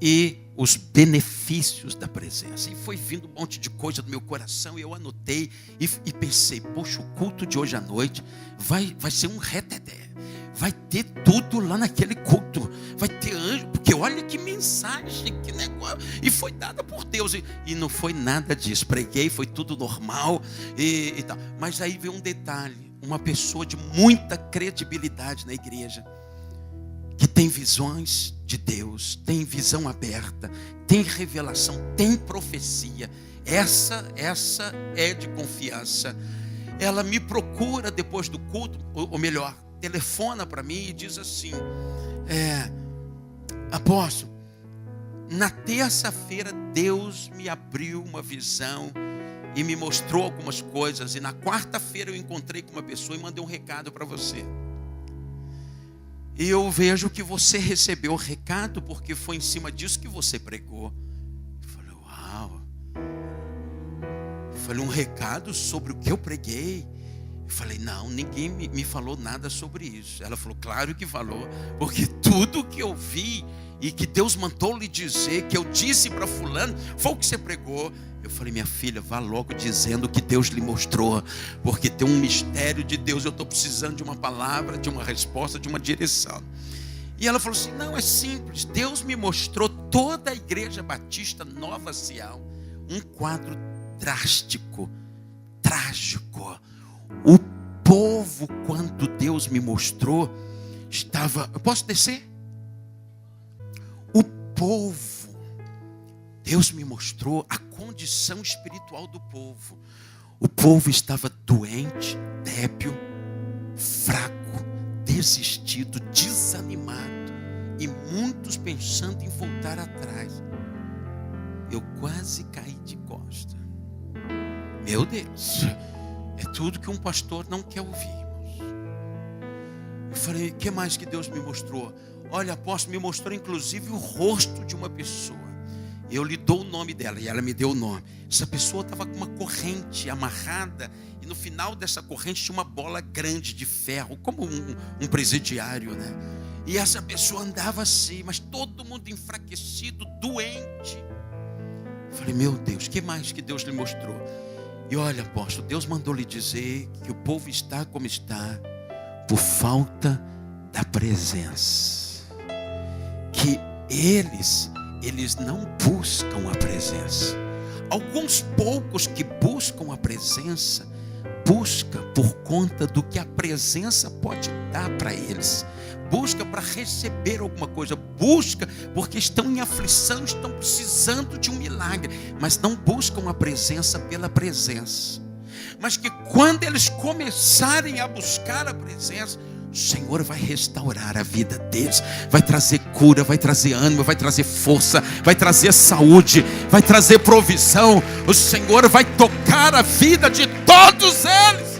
[SPEAKER 1] E os benefícios da presença. E foi vindo um monte de coisa do meu coração. E eu anotei e pensei, poxa, o culto de hoje à noite vai ser um reteté. Vai ter tudo lá naquele culto. Vai ter anjo. Porque olha que mensagem, que negócio. E foi dada por Deus. E não foi nada disso. Preguei, foi tudo normal e tal. Mas aí veio um detalhe. Uma pessoa de muita credibilidade na igreja, que tem visões de Deus, tem visão aberta, tem revelação, tem profecia. Essa é de confiança. Ela me procura depois do culto, ou melhor, telefona para mim e diz assim, apóstolo, na terça-feira Deus me abriu uma visão e me mostrou algumas coisas, e na quarta-feira eu encontrei com uma pessoa e mandei um recado para você. E eu vejo que você recebeu o recado porque foi em cima disso que você pregou. Eu falei, uau. Eu falei, um recado sobre o que eu preguei. Eu falei, não, ninguém me falou nada sobre isso. Ela falou, claro que falou, porque tudo que eu vi e que Deus mandou lhe dizer, que eu disse para fulano, foi o que você pregou. Eu falei, minha filha, vá logo dizendo o que Deus lhe mostrou, porque tem um mistério de Deus, eu estou precisando de uma palavra, de uma resposta, de uma direção. E ela falou assim, não, é simples, Deus me mostrou toda a igreja batista Nova Sião, um quadro drástico, trágico. O povo, quando Deus me mostrou, estava, eu posso descer? O povo, Deus me mostrou a condição espiritual do povo. O povo estava doente, débil, fraco, desistido, desanimado, e muitos pensando em voltar atrás. Eu quase caí de costa. Meu Deus, é tudo que um pastor não quer ouvir, irmãos. Eu falei, o que mais que Deus me mostrou? Olha, apóstolo, me mostrou inclusive o rosto de uma pessoa. Eu lhe dou o nome dela e ela me deu o nome. Essa pessoa estava com uma corrente amarrada e no final dessa corrente tinha uma bola grande de ferro, como um presidiário, né? E essa pessoa andava assim, mas todo mundo enfraquecido, doente. Eu falei, meu Deus, o que mais que Deus lhe mostrou? E olha, apóstolo, Deus mandou lhe dizer que o povo está como está por falta da presença. Que eles não buscam a presença. Alguns poucos que buscam a presença, busca por conta do que a presença pode dar para eles. Busca para receber alguma coisa. Busca porque estão em aflição, estão precisando de um milagre. Mas não buscam a presença pela presença. Mas que quando eles começarem a buscar a presença, o Senhor vai restaurar a vida deles, vai trazer cura, vai trazer ânimo, vai trazer força, vai trazer saúde, vai trazer provisão. O Senhor vai tocar a vida de todos eles.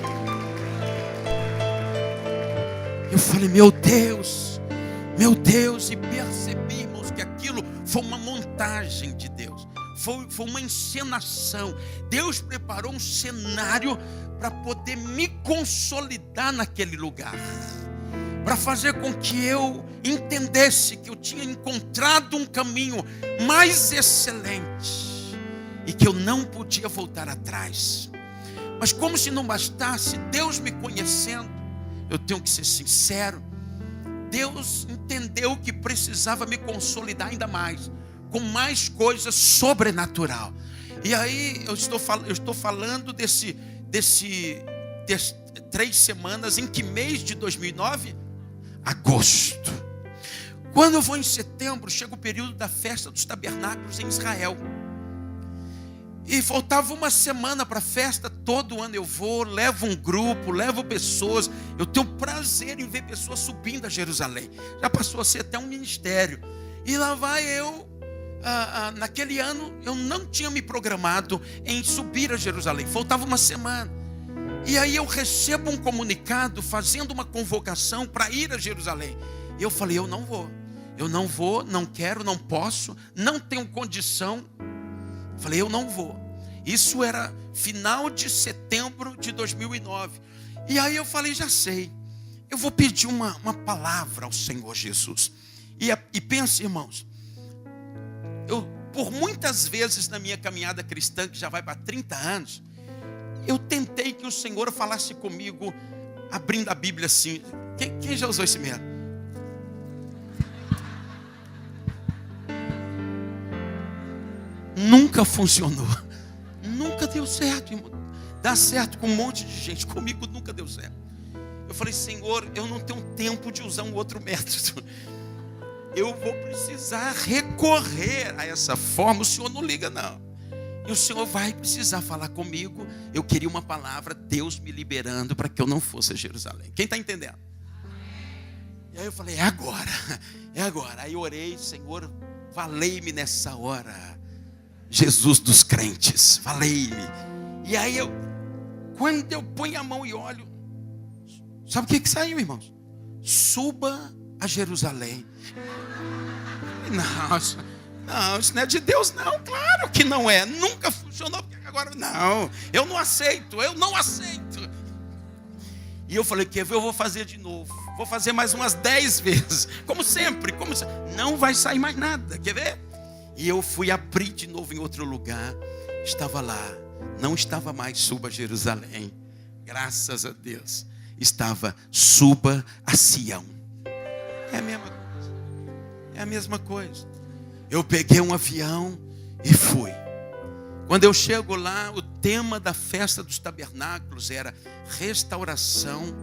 [SPEAKER 1] Eu falei, meu Deus, e percebi, irmãos, que aquilo foi uma montagem de Deus, foi uma encenação. Deus preparou um cenário para poder me consolidar naquele lugar, para fazer com que eu entendesse que eu tinha encontrado um caminho mais excelente e que eu não podia voltar atrás. Mas como se não bastasse, Deus me conhecendo, eu tenho que ser sincero, Deus entendeu que precisava me consolidar ainda mais, com mais coisas sobrenatural. E aí eu estou falando desse 3 semanas. Em que mês de 2009? Agosto. Quando eu vou em setembro, chega o período da festa dos tabernáculos em Israel. E faltava uma semana para a festa. Todo ano eu vou, levo um grupo, levo pessoas. Eu tenho prazer em ver pessoas subindo a Jerusalém. Já passou a ser até um ministério. E lá vai eu. Naquele ano eu não tinha me programado em subir a Jerusalém. Faltava uma semana. E aí eu recebo um comunicado fazendo uma convocação para ir a Jerusalém. E eu falei, eu não vou, não quero, não posso, não tenho condição. Falei, eu não vou. Isso era final de setembro de 2009. E aí eu falei, já sei, eu vou pedir uma palavra ao Senhor Jesus. E pense, irmãos, eu por muitas vezes na minha caminhada cristã, que já vai para 30 anos, eu tentei que o Senhor falasse comigo, abrindo a Bíblia assim. Quem já usou esse método? Nunca funcionou. Nunca deu certo, irmão. Dá certo com um monte de gente. Comigo nunca deu certo. Eu falei, Senhor, eu não tenho tempo de usar um outro método. Eu vou precisar recorrer a essa forma. O Senhor não liga, não. E o Senhor vai precisar falar comigo. Eu queria uma palavra, Deus me liberando para que eu não fosse a Jerusalém. Quem está entendendo? E aí eu falei, é agora. Aí eu orei, Senhor, valei-me nessa hora. Jesus dos crentes, valei-me. E aí quando eu ponho a mão e olho, sabe o que saiu, irmãos? Suba a Jerusalém. Não, isso não é de Deus, não. Claro que não é. Nunca funcionou. Agora, não. Eu não aceito. E eu falei, quer ver? Eu vou fazer de novo. Vou fazer mais umas 10 vezes. Como sempre. Não vai sair mais nada. Quer ver? E eu fui abrir de novo em outro lugar. Estava lá. Não estava mais suba a Jerusalém. Graças a Deus. Estava suba a Sião. É a mesma coisa. É a mesma coisa. Eu peguei um avião e fui. Quando eu chego lá, o tema da festa dos tabernáculos era restauração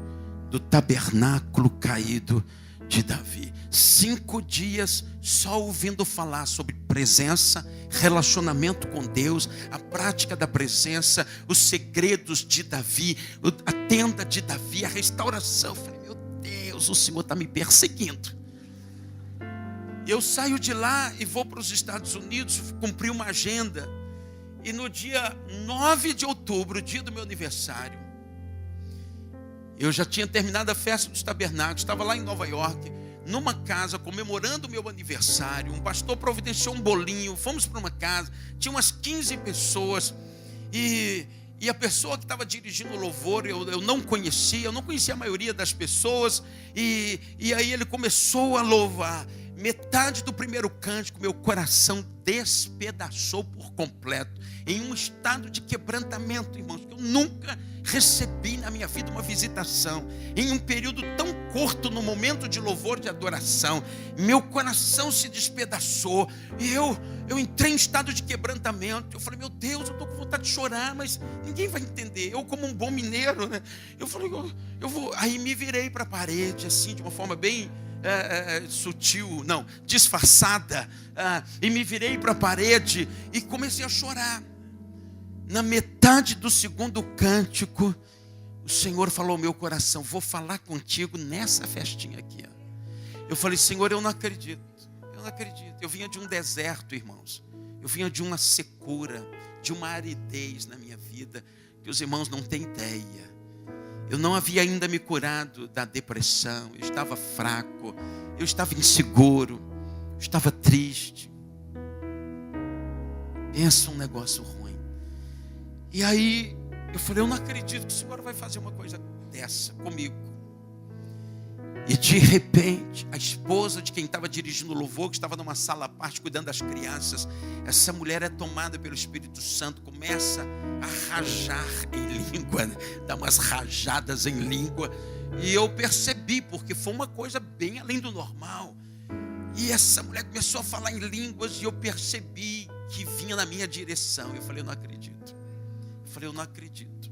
[SPEAKER 1] do tabernáculo caído de Davi. 5 dias só ouvindo falar sobre presença, relacionamento com Deus, a prática da presença, os segredos de Davi, a tenda de Davi, a restauração. Eu falei, meu Deus, o Senhor está me perseguindo. Eu saio de lá e vou para os Estados Unidos, cumpri uma agenda. E no dia 9 de outubro, dia do meu aniversário, eu já tinha terminado a festa dos tabernáculos, estava lá em Nova York, numa casa, comemorando o meu aniversário. Um pastor providenciou um bolinho, fomos para uma casa, tinha umas 15 pessoas, e a pessoa que estava dirigindo o louvor, eu não conhecia a maioria das pessoas, e aí ele começou a louvar. Metade do primeiro cântico, meu coração despedaçou por completo, em um estado de quebrantamento, irmãos, que eu nunca recebi na minha vida uma visitação, em um período tão curto, no momento de louvor, de adoração. Meu coração se despedaçou, e eu entrei em estado de quebrantamento. Eu falei, meu Deus, eu estou com vontade de chorar, mas ninguém vai entender. Eu, como um bom mineiro, né? Eu falei, eu vou. Aí me virei para a parede, assim, de uma forma bem sutil, não, disfarçada, e me virei para a parede e comecei a chorar. Na metade do segundo cântico, o Senhor falou ao meu coração, vou falar contigo nessa festinha aqui. Eu falei, Senhor, eu não acredito. Eu vinha de um deserto, irmãos. Eu vinha de uma secura, de uma aridez na minha vida, que os irmãos não têm ideia. Eu não havia ainda me curado da depressão, eu estava fraco, eu estava inseguro, eu estava triste. Pensa um negócio ruim. E aí eu falei, eu não acredito que o Senhor vai fazer uma coisa dessa comigo. E de repente, a esposa de quem estava dirigindo o louvor, que estava numa sala à parte cuidando das crianças, essa mulher é tomada pelo Espírito Santo, começa a rajar em língua, né? Dá umas rajadas em língua. E eu percebi, porque foi uma coisa bem além do normal. E essa mulher começou a falar em línguas e eu percebi que vinha na minha direção. Eu falei, eu não acredito.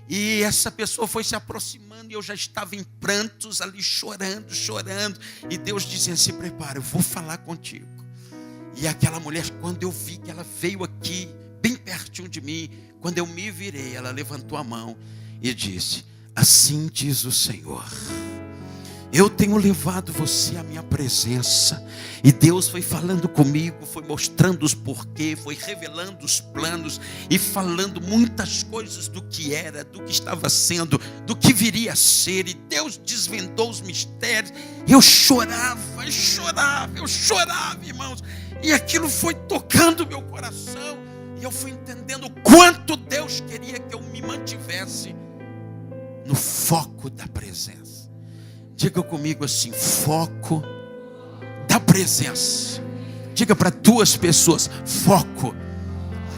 [SPEAKER 1] E essa pessoa foi se aproximando e eu já estava em prantos ali, chorando. E Deus dizia: se prepara, eu vou falar contigo. E aquela mulher, quando eu vi que ela veio aqui, bem pertinho de mim, quando eu me virei, ela levantou a mão e disse: assim diz o Senhor, eu tenho levado você à minha presença. E Deus foi falando comigo, foi mostrando os porquês, foi revelando os planos e falando muitas coisas do que era, do que estava sendo, do que viria a ser. E Deus desvendou os mistérios. Eu chorava, irmãos. E aquilo foi tocando meu coração. E eu fui entendendo o quanto Deus queria que eu me mantivesse no foco da presença. Diga comigo assim: foco da presença. Diga para 2 pessoas: foco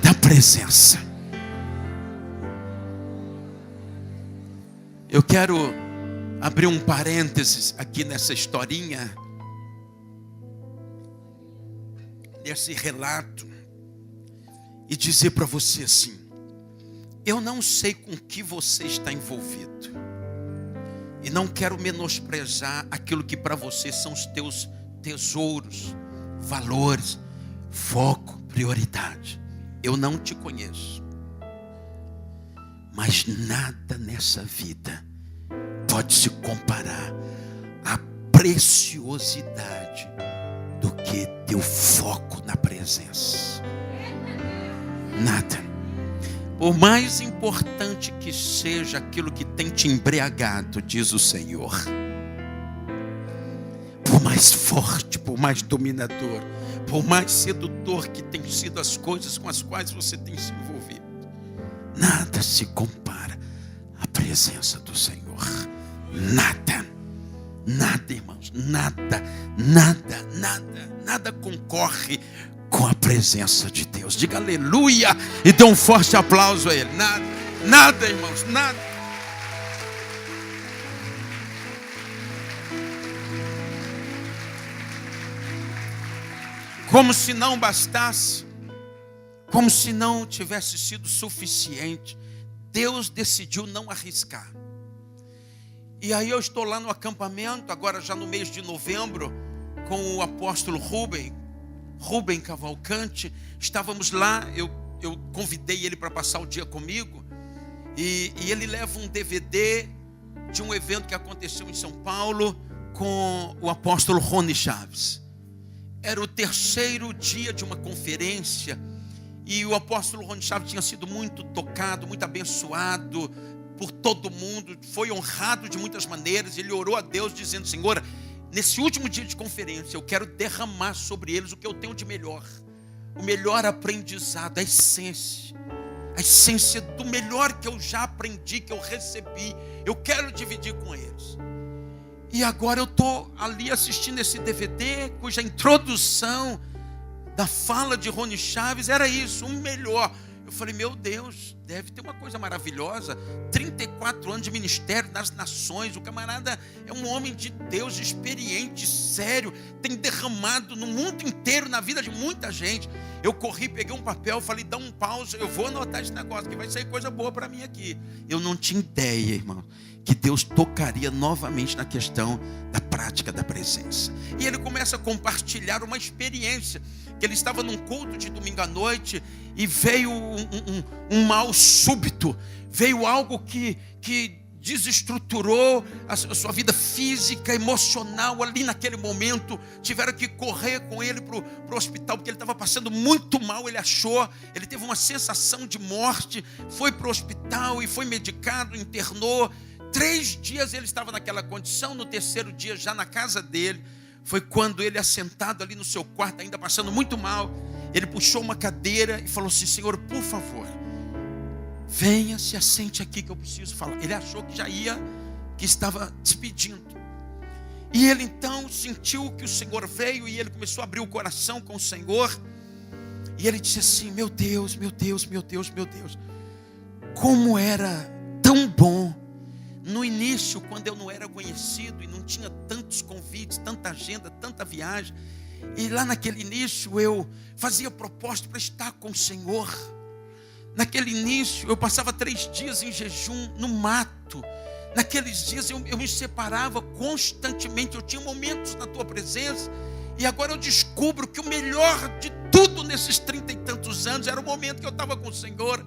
[SPEAKER 1] da presença. Eu quero abrir um parênteses aqui nessa historinha, nesse relato, e dizer para você assim: eu não sei com que você está envolvido. E não quero menosprezar aquilo que para você são os teus tesouros, valores, foco, prioridade. Eu não te conheço. Mas nada nessa vida pode se comparar à preciosidade do que teu foco na presença. Nada. Por mais importante que seja aquilo que tem te embriagado, diz o Senhor, por mais forte, por mais dominador, por mais sedutor que tenham sido as coisas com as quais você tem se envolvido, nada se compara à presença do Senhor. Nada, irmãos, nada concorre com a presença de Deus. Diga aleluia e dê um forte aplauso a Ele. Nada, irmãos, nada. Como se não bastasse, como se não tivesse sido suficiente, Deus decidiu não arriscar. E aí eu estou lá no acampamento, agora já no mês de novembro, com o apóstolo Rubem Cavalcante. Estávamos lá, eu convidei ele para passar o dia comigo, e ele leva um DVD de um evento que aconteceu em São Paulo com o apóstolo Rony Chaves. Era o 3º dia de uma conferência, e o apóstolo Rony Chaves tinha sido muito tocado, muito abençoado por todo mundo, foi honrado de muitas maneiras. Ele orou a Deus dizendo: Senhor, nesse último dia de conferência, eu quero derramar sobre eles o que eu tenho de melhor. O melhor aprendizado, a essência do melhor que eu já aprendi, que eu recebi. Eu quero dividir com eles. E agora eu estou ali assistindo esse DVD, cuja introdução da fala de Rony Chaves era isso, o melhor. Eu falei: meu Deus, deve ter uma coisa maravilhosa. 34 anos de ministério nas nações. O camarada é um homem de Deus, experiente, sério. Tem derramado no mundo inteiro, na vida de muita gente. Eu corri, peguei um papel, falei: dá um pause, eu vou anotar esse negócio, que vai sair coisa boa para mim aqui. Eu não tinha ideia, irmão, que Deus tocaria novamente na questão da prática da presença. E ele começa a compartilhar uma experiência, que ele estava num culto de domingo à noite, e veio um mal súbito, veio algo que desestruturou a sua vida física, emocional. Ali naquele momento tiveram que correr com ele para o hospital, porque ele estava passando muito mal. Ele teve uma sensação de morte, foi para o hospital e foi medicado, internou. 3 dias ele estava naquela condição. No 3º dia, já na casa dele, foi quando ele, assentado ali no seu quarto, ainda passando muito mal, ele puxou uma cadeira e falou assim: Senhor, por favor, venha, se assente aqui que eu preciso falar. Ele achou que estava despedindo. E ele então sentiu que o Senhor veio, e ele começou a abrir o coração com o Senhor. E ele disse assim: meu Deus, como era tão bom no início, quando eu não era conhecido e não tinha tantos convites, tanta agenda, tanta viagem. E lá naquele início eu fazia proposta para estar com o Senhor. Naquele início, eu passava 3 dias em jejum no mato. Naqueles dias eu me separava constantemente. Eu tinha momentos na tua presença. E agora eu descubro que o melhor de tudo nesses 30 e tantos anos era o momento que eu estava com o Senhor.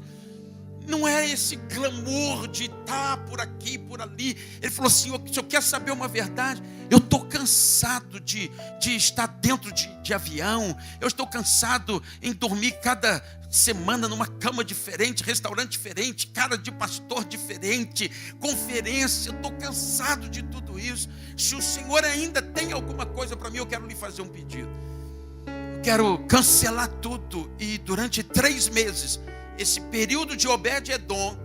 [SPEAKER 1] Não é esse clamor de estar por aqui, por ali. Ele falou assim: o senhor quer saber uma verdade? Eu estou cansado de estar dentro de avião. Eu estou cansado em dormir cada semana numa cama diferente, restaurante diferente, cara de pastor diferente, conferência. Eu estou cansado de tudo isso. Se o Senhor ainda tem alguma coisa para mim, eu quero lhe fazer um pedido. Eu quero cancelar tudo e durante 3 meses, esse período de Obed-Edom,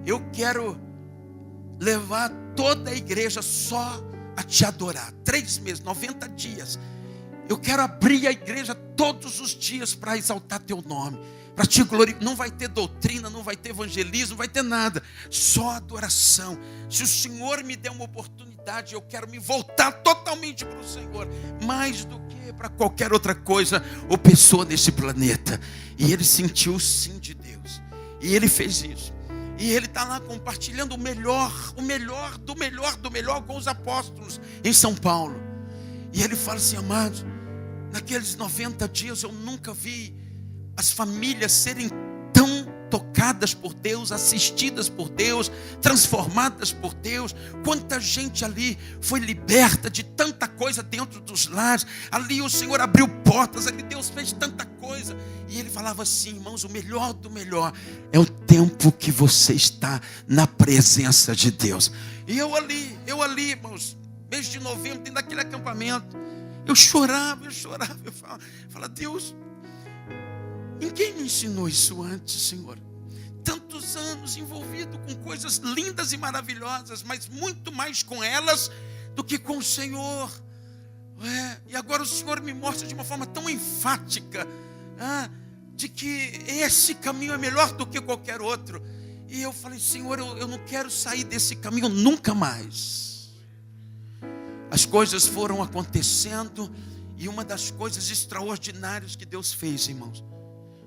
[SPEAKER 1] eu quero levar toda a igreja só a te adorar. 3 meses, 90 dias. Eu quero abrir a igreja todos os dias para exaltar teu nome, para te glorificar. Não vai ter doutrina, não vai ter evangelismo, não vai ter nada, só adoração. Se o Senhor me der uma oportunidade, eu quero me voltar totalmente para o Senhor, mais do que para qualquer outra coisa ou pessoa nesse planeta. E ele sentiu o sim de Deus, e ele fez isso. E ele está lá compartilhando o melhor do melhor com os apóstolos em São Paulo. E ele fala assim: amados, naqueles 90 dias eu nunca vi as famílias serem tão tocadas por Deus, assistidas por Deus, transformadas por Deus. Quanta gente ali foi liberta de tanta coisa dentro dos lares. Ali o Senhor abriu portas, ali Deus fez tanta coisa. E ele falava assim: irmãos, o melhor do melhor é o tempo que você está na presença de Deus. E eu ali, irmãos, mês de novembro, dentro daquele acampamento, eu chorava, eu falava: Deus, ninguém me ensinou isso antes, Senhor. Tantos anos envolvido com coisas lindas e maravilhosas, mas muito mais com elas do que com o Senhor. E agora o Senhor me mostra de uma forma tão enfática, de que esse caminho é melhor do que qualquer outro. E eu falei: Senhor, eu não quero sair desse caminho nunca mais. As coisas foram acontecendo, e uma das coisas extraordinárias que Deus fez, irmãos,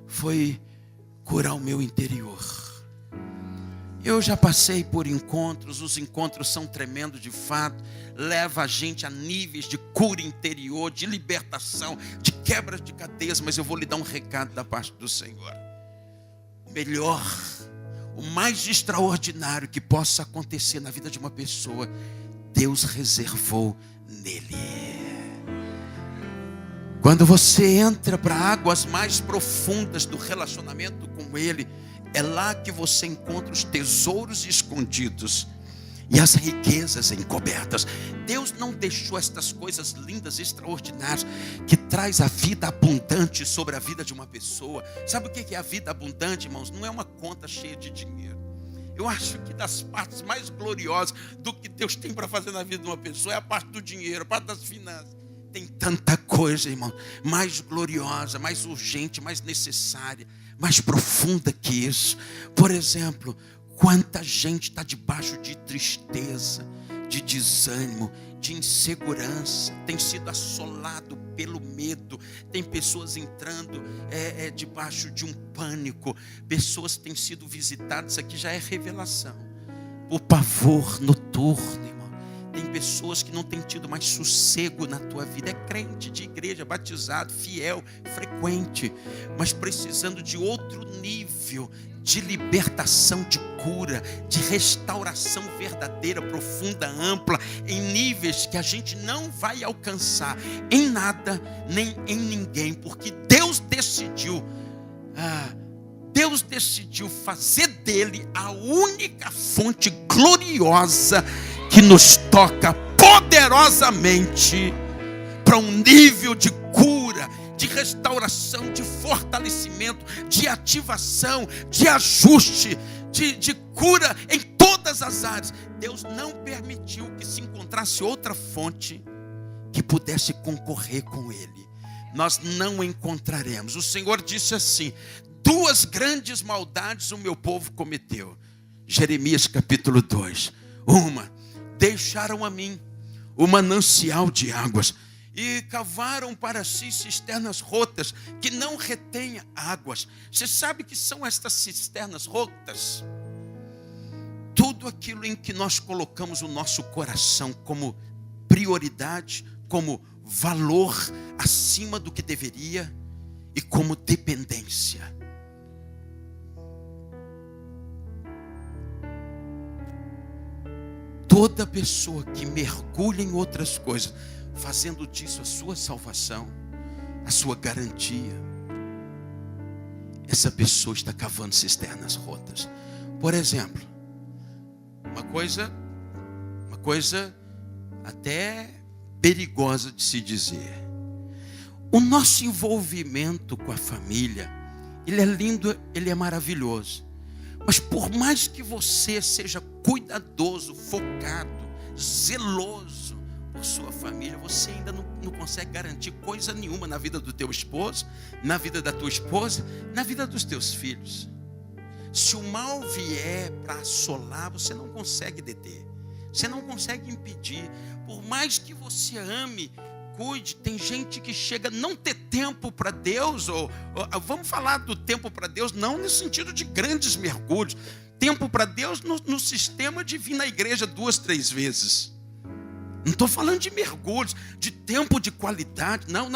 [SPEAKER 1] foi curar o meu interior. Eu já passei por encontros, os encontros são tremendos de fato, leva a gente a níveis de cura interior, de libertação, de quebra de cadeias, mas eu vou lhe dar um recado da parte do Senhor. O melhor, o mais extraordinário que possa acontecer na vida de uma pessoa, Deus reservou nele. Quando você entra para águas mais profundas do relacionamento com Ele, é lá que você encontra os tesouros escondidos e as riquezas encobertas. Deus não deixou estas coisas lindas, extraordinárias, que traz a vida abundante sobre a vida de uma pessoa. Sabe o que é a vida abundante, irmãos? Não é uma conta cheia de dinheiro. Eu acho que das partes mais gloriosas do que Deus tem para fazer na vida de uma pessoa é a parte do dinheiro, a parte das finanças. Tem tanta coisa, irmão, mais gloriosa, mais urgente, mais necessária, mais profunda que isso. Por exemplo, quanta gente está debaixo de tristeza, de desânimo, de insegurança, tem sido assolado pelo medo. Tem pessoas entrando debaixo de um pânico, pessoas têm sido visitadas, isso aqui já é revelação, o pavor noturno, irmão. Tem pessoas que não têm tido mais sossego na tua vida. É crente de igreja, batizado, fiel, frequente, mas precisando de outro nível de libertação, de cura, de restauração verdadeira, profunda, ampla, em níveis que a gente não vai alcançar em nada, nem em ninguém, porque Deus decidiu fazer dele a única fonte gloriosa que nos toca poderosamente para um nível de cura, de restauração, de fortalecimento, de ativação, de ajuste, de cura em todas as áreas. Deus não permitiu que se encontrasse outra fonte que pudesse concorrer com ele. Nós não encontraremos. O Senhor disse assim: 2 grandes maldades o meu povo cometeu. Jeremias capítulo 2. Uma, deixaram a mim o manancial de águas e cavaram para si cisternas rotas que não retêm águas. Você sabe que são estas cisternas rotas? Tudo aquilo em que nós colocamos o nosso coração como prioridade, como valor acima do que deveria e como dependência. Toda pessoa que mergulha em outras coisas, fazendo disso a sua salvação, a sua garantia, essa pessoa está cavando cisternas rotas. Por exemplo, uma coisa até perigosa de se dizer. O nosso envolvimento com a família, ele é lindo, ele é maravilhoso. Mas por mais que você seja cuidadoso, focado, zeloso por sua família, você ainda não consegue garantir coisa nenhuma na vida do teu esposo, na vida da tua esposa, na vida dos teus filhos. Se o mal vier para assolar, você não consegue deter. Você não consegue impedir. Por mais que você ame, cuide. Tem gente que chega a não ter tempo para Deus. Vamos falar do tempo para Deus, não no sentido de grandes mergulhos. Tempo para Deus no sistema de vir na igreja 2, 3 vezes. Não estou falando de mergulhos, de tempo de qualidade. Não.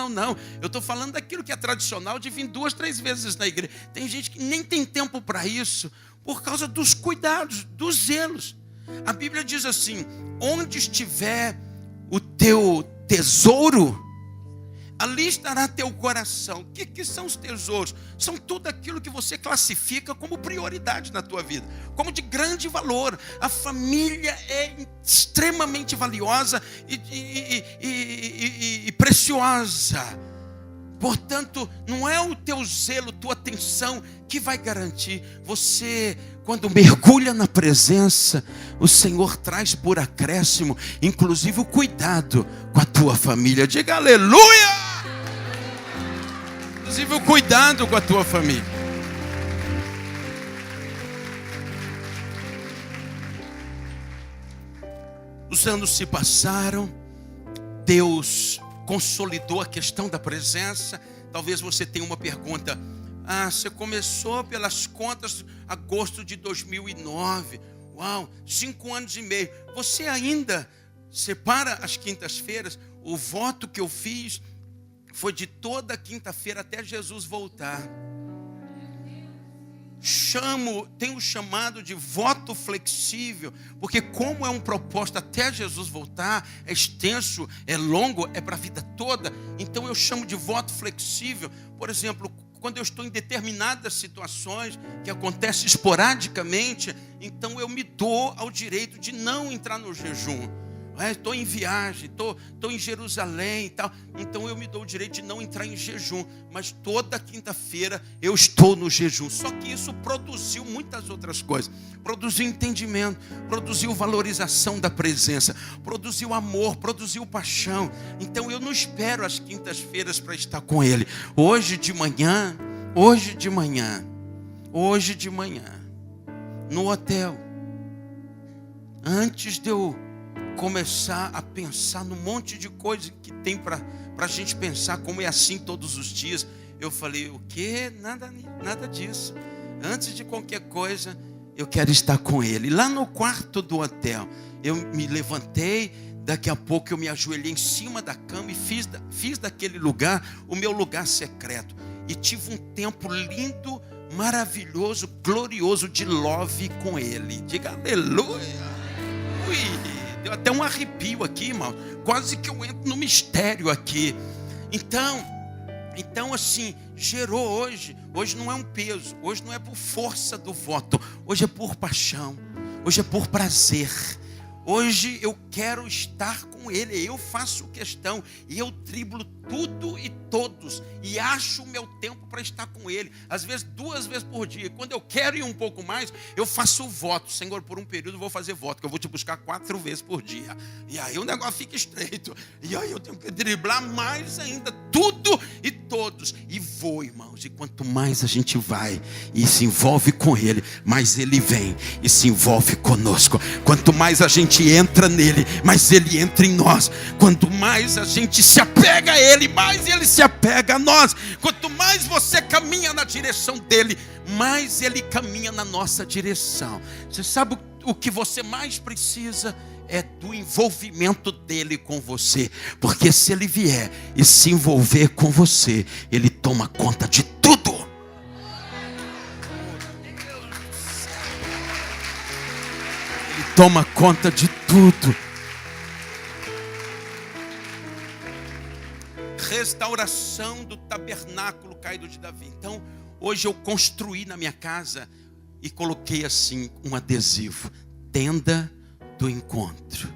[SPEAKER 1] Eu estou falando daquilo que é tradicional, de vir 2, 3 vezes na igreja. Tem gente que nem tem tempo para isso, por causa dos cuidados, dos zelos. A Bíblia diz assim: onde estiver o teu tesouro, ali estará teu coração. O que são os tesouros? São tudo aquilo que você classifica como prioridade na tua vida, como de grande valor. A família é extremamente valiosa e preciosa. Portanto, não é o teu zelo, tua atenção que vai garantir. Você, quando mergulha na presença, o Senhor traz por acréscimo, inclusive o cuidado com a tua família. Diga aleluia! Inclusive o cuidado com a tua família. Os anos se passaram, Deus consolidou a questão da presença. Talvez você tenha uma pergunta: você começou pelas contas agosto de 2009. Uau, 5 anos e meio. Você ainda separa as quintas-feiras? O voto que eu fiz foi de toda quinta-feira até Jesus voltar. Tenho chamado de voto flexível, porque como é um propósito até Jesus voltar, é extenso, é longo, é para a vida toda. Então eu chamo de voto flexível. Por exemplo, quando eu estou em determinadas situações que acontecem esporadicamente, então eu me dou ao direito de não entrar no jejum. Estou em viagem, estou em Jerusalém e tal. Então eu me dou o direito de não entrar em jejum. Mas toda quinta-feira eu estou no jejum. Só que isso produziu muitas outras coisas. Produziu entendimento, produziu valorização da presença, produziu amor, produziu paixão. Então eu não espero as quintas-feiras para estar com Ele. Hoje de manhã, no hotel, antes de eu começar a pensar num monte de coisa que tem para a gente pensar, como é assim todos os dias, eu falei: o quê? Nada disso. Antes de qualquer coisa, eu quero estar com Ele. Lá no quarto do hotel, eu me levantei, daqui a pouco eu me ajoelhei em cima da cama e fiz daquele lugar o meu lugar secreto. E tive um tempo lindo, maravilhoso, glorioso de love com Ele. Diga aleluia. Ui. Deu até um arrepio aqui, irmão. Quase que eu entro no mistério aqui. Então assim, gerou hoje. Hoje não é um peso. Hoje não é por força do voto. Hoje é por paixão. Hoje é por prazer. Hoje eu quero estar com Ele. Eu faço questão. E eu driblo tudo e todos. E acho o meu tempo para estar com Ele. Às vezes 2 vezes por dia. Quando eu quero ir um pouco mais, eu faço o voto. Senhor, por um período eu vou fazer voto, que eu vou te buscar 4 vezes por dia. E aí o negócio fica estreito. E aí eu tenho que driblar mais ainda tudo e todos. E vou, irmãos. E quanto mais a gente vai e se envolve com Ele, mais Ele vem e se envolve conosco. Quanto mais a gente entra nele, mais Ele entra em nós. Quanto mais a gente se aproxima apega a Ele, mais Ele se apega a nós. Quanto mais você caminha na direção dEle, mais Ele caminha na nossa direção. Você sabe o que você mais precisa? É do envolvimento dEle com você. Porque se Ele vier e se envolver com você, Ele toma conta de tudo. Ele toma conta de tudo. Restauração do tabernáculo caído de Davi. Então, hoje eu construí na minha casa e coloquei assim um adesivo: tenda do encontro.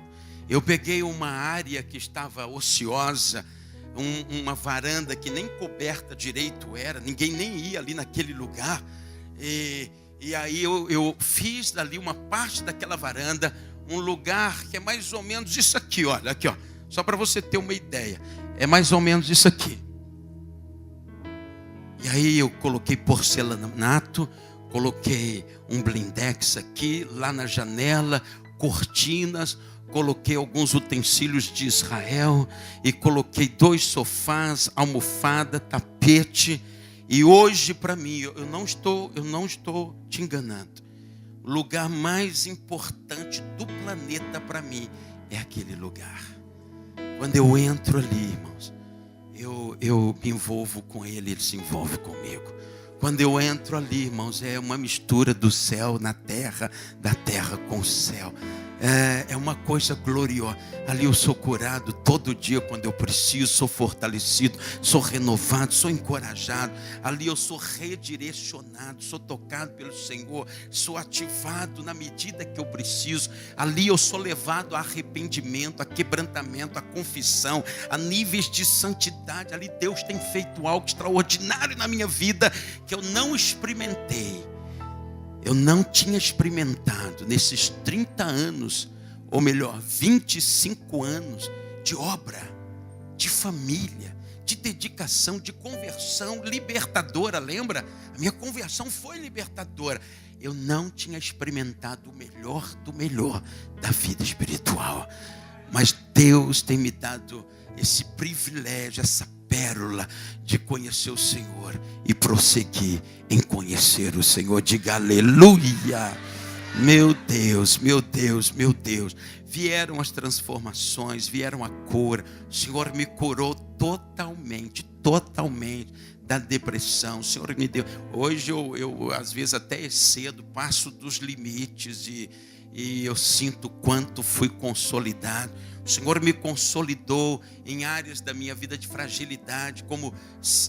[SPEAKER 1] Eu peguei uma área que estava ociosa, uma varanda que nem coberta direito era, ninguém nem ia ali naquele lugar. E aí eu fiz dali uma parte daquela varanda, um lugar que é mais ou menos isso aqui, olha, aqui ó, só para você ter uma ideia. É mais ou menos isso aqui. E aí eu coloquei porcelanato, coloquei um blindex aqui, lá na janela, cortinas, coloquei alguns utensílios de Israel e coloquei 2 sofás, almofada, tapete. E hoje para mim, eu não estou te enganando, o lugar mais importante do planeta para mim é aquele lugar. Quando eu entro ali, irmãos, eu me envolvo com Ele, Ele se envolve comigo. Quando eu entro ali, irmãos, é uma mistura do céu na terra, da terra com o céu. É uma coisa gloriosa. Ali eu sou curado todo dia quando eu preciso, sou fortalecido, sou renovado, sou encorajado. Ali eu sou redirecionado, sou tocado pelo Senhor, sou ativado na medida que eu preciso. Ali eu sou levado a arrependimento, a quebrantamento, a confissão, a níveis de santidade. Ali Deus tem feito algo extraordinário na minha vida que eu não experimentei. Eu não tinha experimentado nesses 30 anos, ou melhor, 25 anos de obra, de família, de dedicação, de conversão libertadora. Lembra? A minha conversão foi libertadora. Eu não tinha experimentado o melhor do melhor da vida espiritual. Mas Deus tem me dado esse privilégio, essa pérola de conhecer o Senhor e prosseguir em conhecer o Senhor. Diga aleluia. Meu Deus, meu Deus, meu Deus. Vieram as transformações, vieram a cura. O Senhor me curou totalmente da depressão. O Senhor me deu. Hoje eu às vezes até cedo passo dos limites e eu sinto quanto fui consolidado. O Senhor me consolidou em áreas da minha vida de fragilidade, como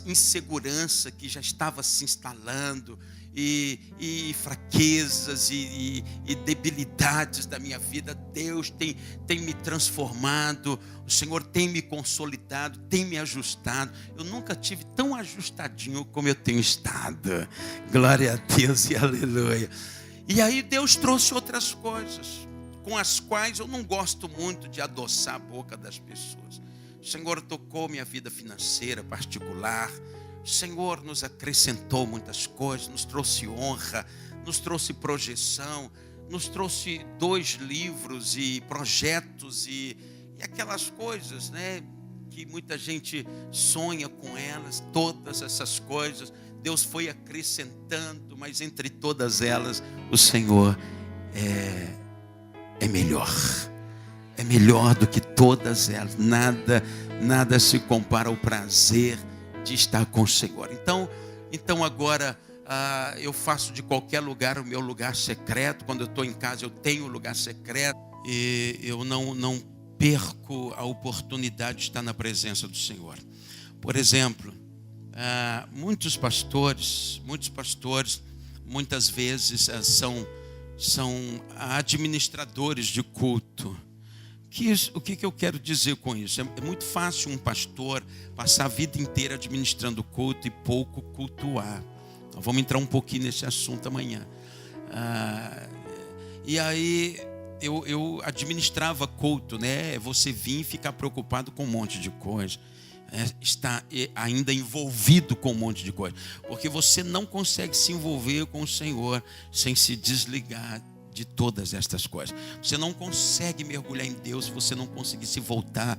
[SPEAKER 1] insegurança que já estava se instalando, e fraquezas e debilidades da minha vida. Deus tem me transformado, o Senhor tem me consolidado, tem me ajustado. Eu nunca tive tão ajustadinho como eu tenho estado. Glória a Deus e aleluia. E aí Deus trouxe outras coisas, com as quais eu não gosto muito de adoçar a boca das pessoas. O Senhor tocou minha vida financeira particular. O Senhor nos acrescentou muitas coisas, nos trouxe honra, nos trouxe projeção, nos trouxe 2 livros e projetos e aquelas coisas, né, que muita gente sonha com elas. Todas essas coisas Deus foi acrescentando, mas entre todas elas o Senhor é melhor. É melhor do que todas elas. Nada se compara ao prazer de estar com o Senhor. Então agora eu faço de qualquer lugar o meu lugar secreto. Quando eu estou em casa eu tenho um lugar secreto. E eu não perco a oportunidade de estar na presença do Senhor. Por exemplo, muitos pastores muitas vezes são administradores de culto. O que eu quero dizer com isso? É muito fácil um pastor passar a vida inteira administrando culto e pouco cultuar. Nós vamos entrar um pouquinho nesse assunto amanhã. E aí eu administrava culto, né? Você vir e ficar preocupado com um monte de coisa. Está ainda envolvido com um monte de coisa, porque você não consegue se envolver com o Senhor sem se desligar de todas estas coisas. Você não consegue mergulhar em Deus se você não conseguir se voltar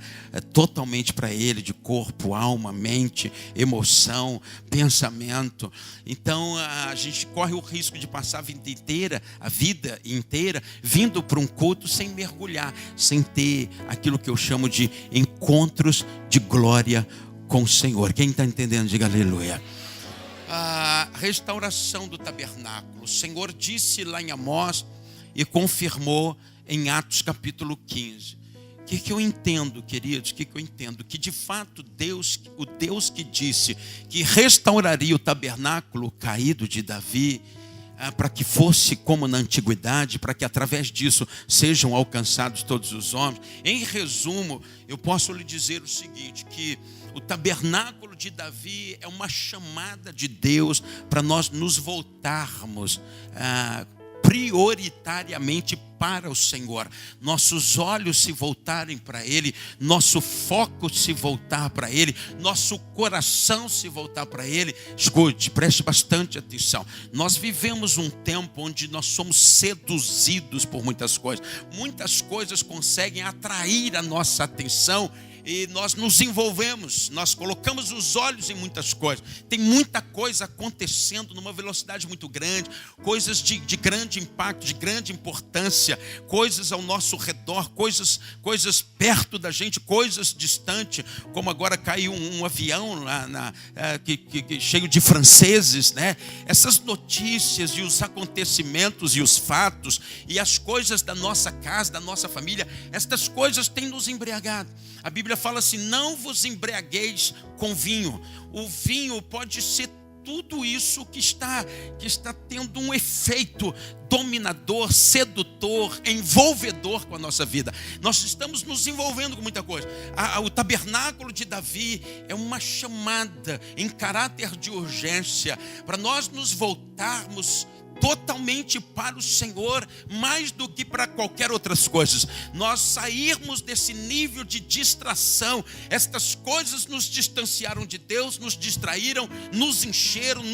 [SPEAKER 1] totalmente para Ele, de corpo, alma, mente, emoção, pensamento. Então a gente corre o risco de passar a vida inteira vindo para um culto sem mergulhar, sem ter aquilo que eu chamo de encontros de glória com o Senhor. Quem está entendendo, diga aleluia. A restauração do tabernáculo, o Senhor disse lá em Amós e confirmou em Atos capítulo 15. O que eu entendo, queridos? O que eu entendo? Que de fato Deus, o Deus que disse que restauraria o tabernáculo caído de Davi, para que fosse como na antiguidade, para que através disso sejam alcançados todos os homens. Em resumo, eu posso lhe dizer o seguinte, que o tabernáculo de Davi é uma chamada de Deus para nós nos voltarmos prioritariamente para o Senhor, nossos olhos se voltarem para Ele, nosso foco se voltar para Ele, nosso coração se voltar para Ele. Escute, preste bastante atenção. Nós vivemos um tempo onde nós somos seduzidos por muitas coisas conseguem atrair a nossa atenção e nós nos envolvemos, nós colocamos os olhos em muitas coisas. Tem muita coisa acontecendo numa velocidade muito grande, coisas de grande impacto, de grande importância, coisas ao nosso redor, coisas perto da gente, coisas distantes, como agora caiu um avião cheio de franceses, né? Essas notícias e os acontecimentos e os fatos e as coisas da nossa casa, da nossa família, estas coisas têm nos embriagado. A Bíblia fala assim: não vos embriagueis com vinho. O vinho pode ser tudo isso que está tendo um efeito dominador, sedutor, envolvedor com a nossa vida. Nós estamos nos envolvendo com muita coisa. O tabernáculo de Davi é uma chamada em caráter de urgência para nós nos voltarmos totalmente para o Senhor, mais do que para qualquer outras coisas. Nós sairmos desse nível de distração. Estas coisas nos distanciaram de Deus, nos distraíram, nos encheram,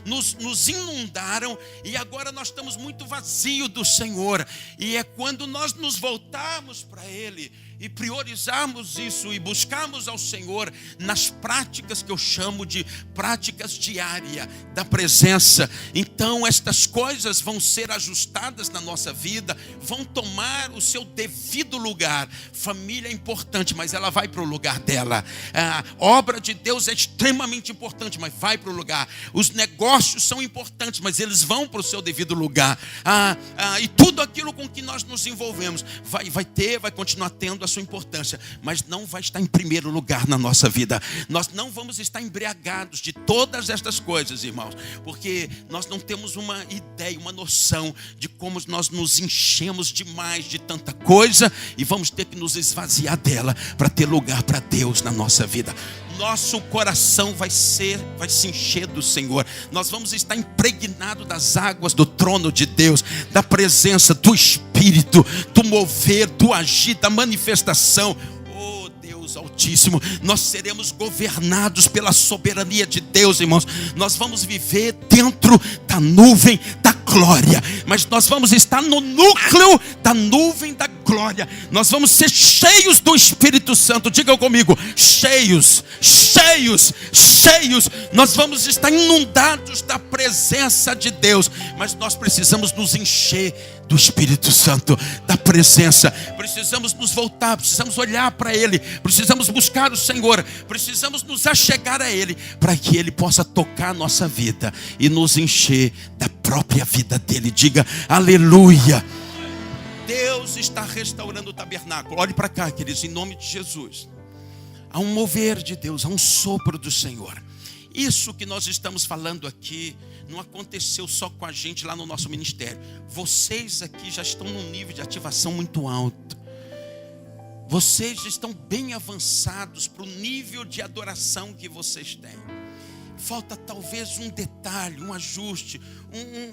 [SPEAKER 1] nos inundaram, e agora nós estamos muito vazios do Senhor. E é quando nós nos voltarmos para Ele e priorizarmos isso e buscarmos ao Senhor nas práticas que eu chamo de práticas diárias da presença. Então estas coisas vão ser ajustadas na nossa vida, vão tomar o seu devido lugar. Família é importante, mas ela vai para o lugar dela. A obra de Deus é extremamente importante, mas vai para o lugar. Os negócios são importantes, mas eles vão para o seu devido lugar. E tudo aquilo com que nós nos envolvemos vai continuar tendo a sua importância, mas não vai estar em primeiro lugar na nossa vida. Nós não vamos estar embriagados de todas estas coisas, irmãos, porque nós não temos uma ideia, uma noção de como nós nos enchemos demais de tanta coisa e vamos ter que nos esvaziar dela para ter lugar para Deus na nossa vida. Nosso coração vai se encher do Senhor. Nós vamos estar impregnados das águas do trono de Deus, da presença do Espírito, do mover, do agir, da manifestação. Oh Deus Altíssimo, nós seremos governados pela soberania de Deus, irmãos. Nós vamos viver dentro da nuvem da glória, mas nós vamos estar no núcleo da nuvem da glória. Nós vamos ser cheios do Espírito Santo. Digam comigo: cheios. Nós vamos estar inundados da presença de Deus, mas nós precisamos nos encher do Espírito Santo, da presença. Precisamos nos voltar, precisamos olhar para Ele, precisamos buscar o Senhor, precisamos nos achegar a Ele, para que Ele possa tocar a nossa vida e nos encher da própria vida dEle. Diga aleluia. Deus está restaurando o tabernáculo. Olhe para cá, queridos, em nome de Jesus. Há um mover de Deus, há um sopro do Senhor. Isso que nós estamos falando aqui não aconteceu só com a gente lá no nosso ministério. Vocês aqui já estão num nível de ativação muito alto. Vocês estão bem avançados para o nível de adoração que vocês têm. falta talvez um detalhe, um ajuste,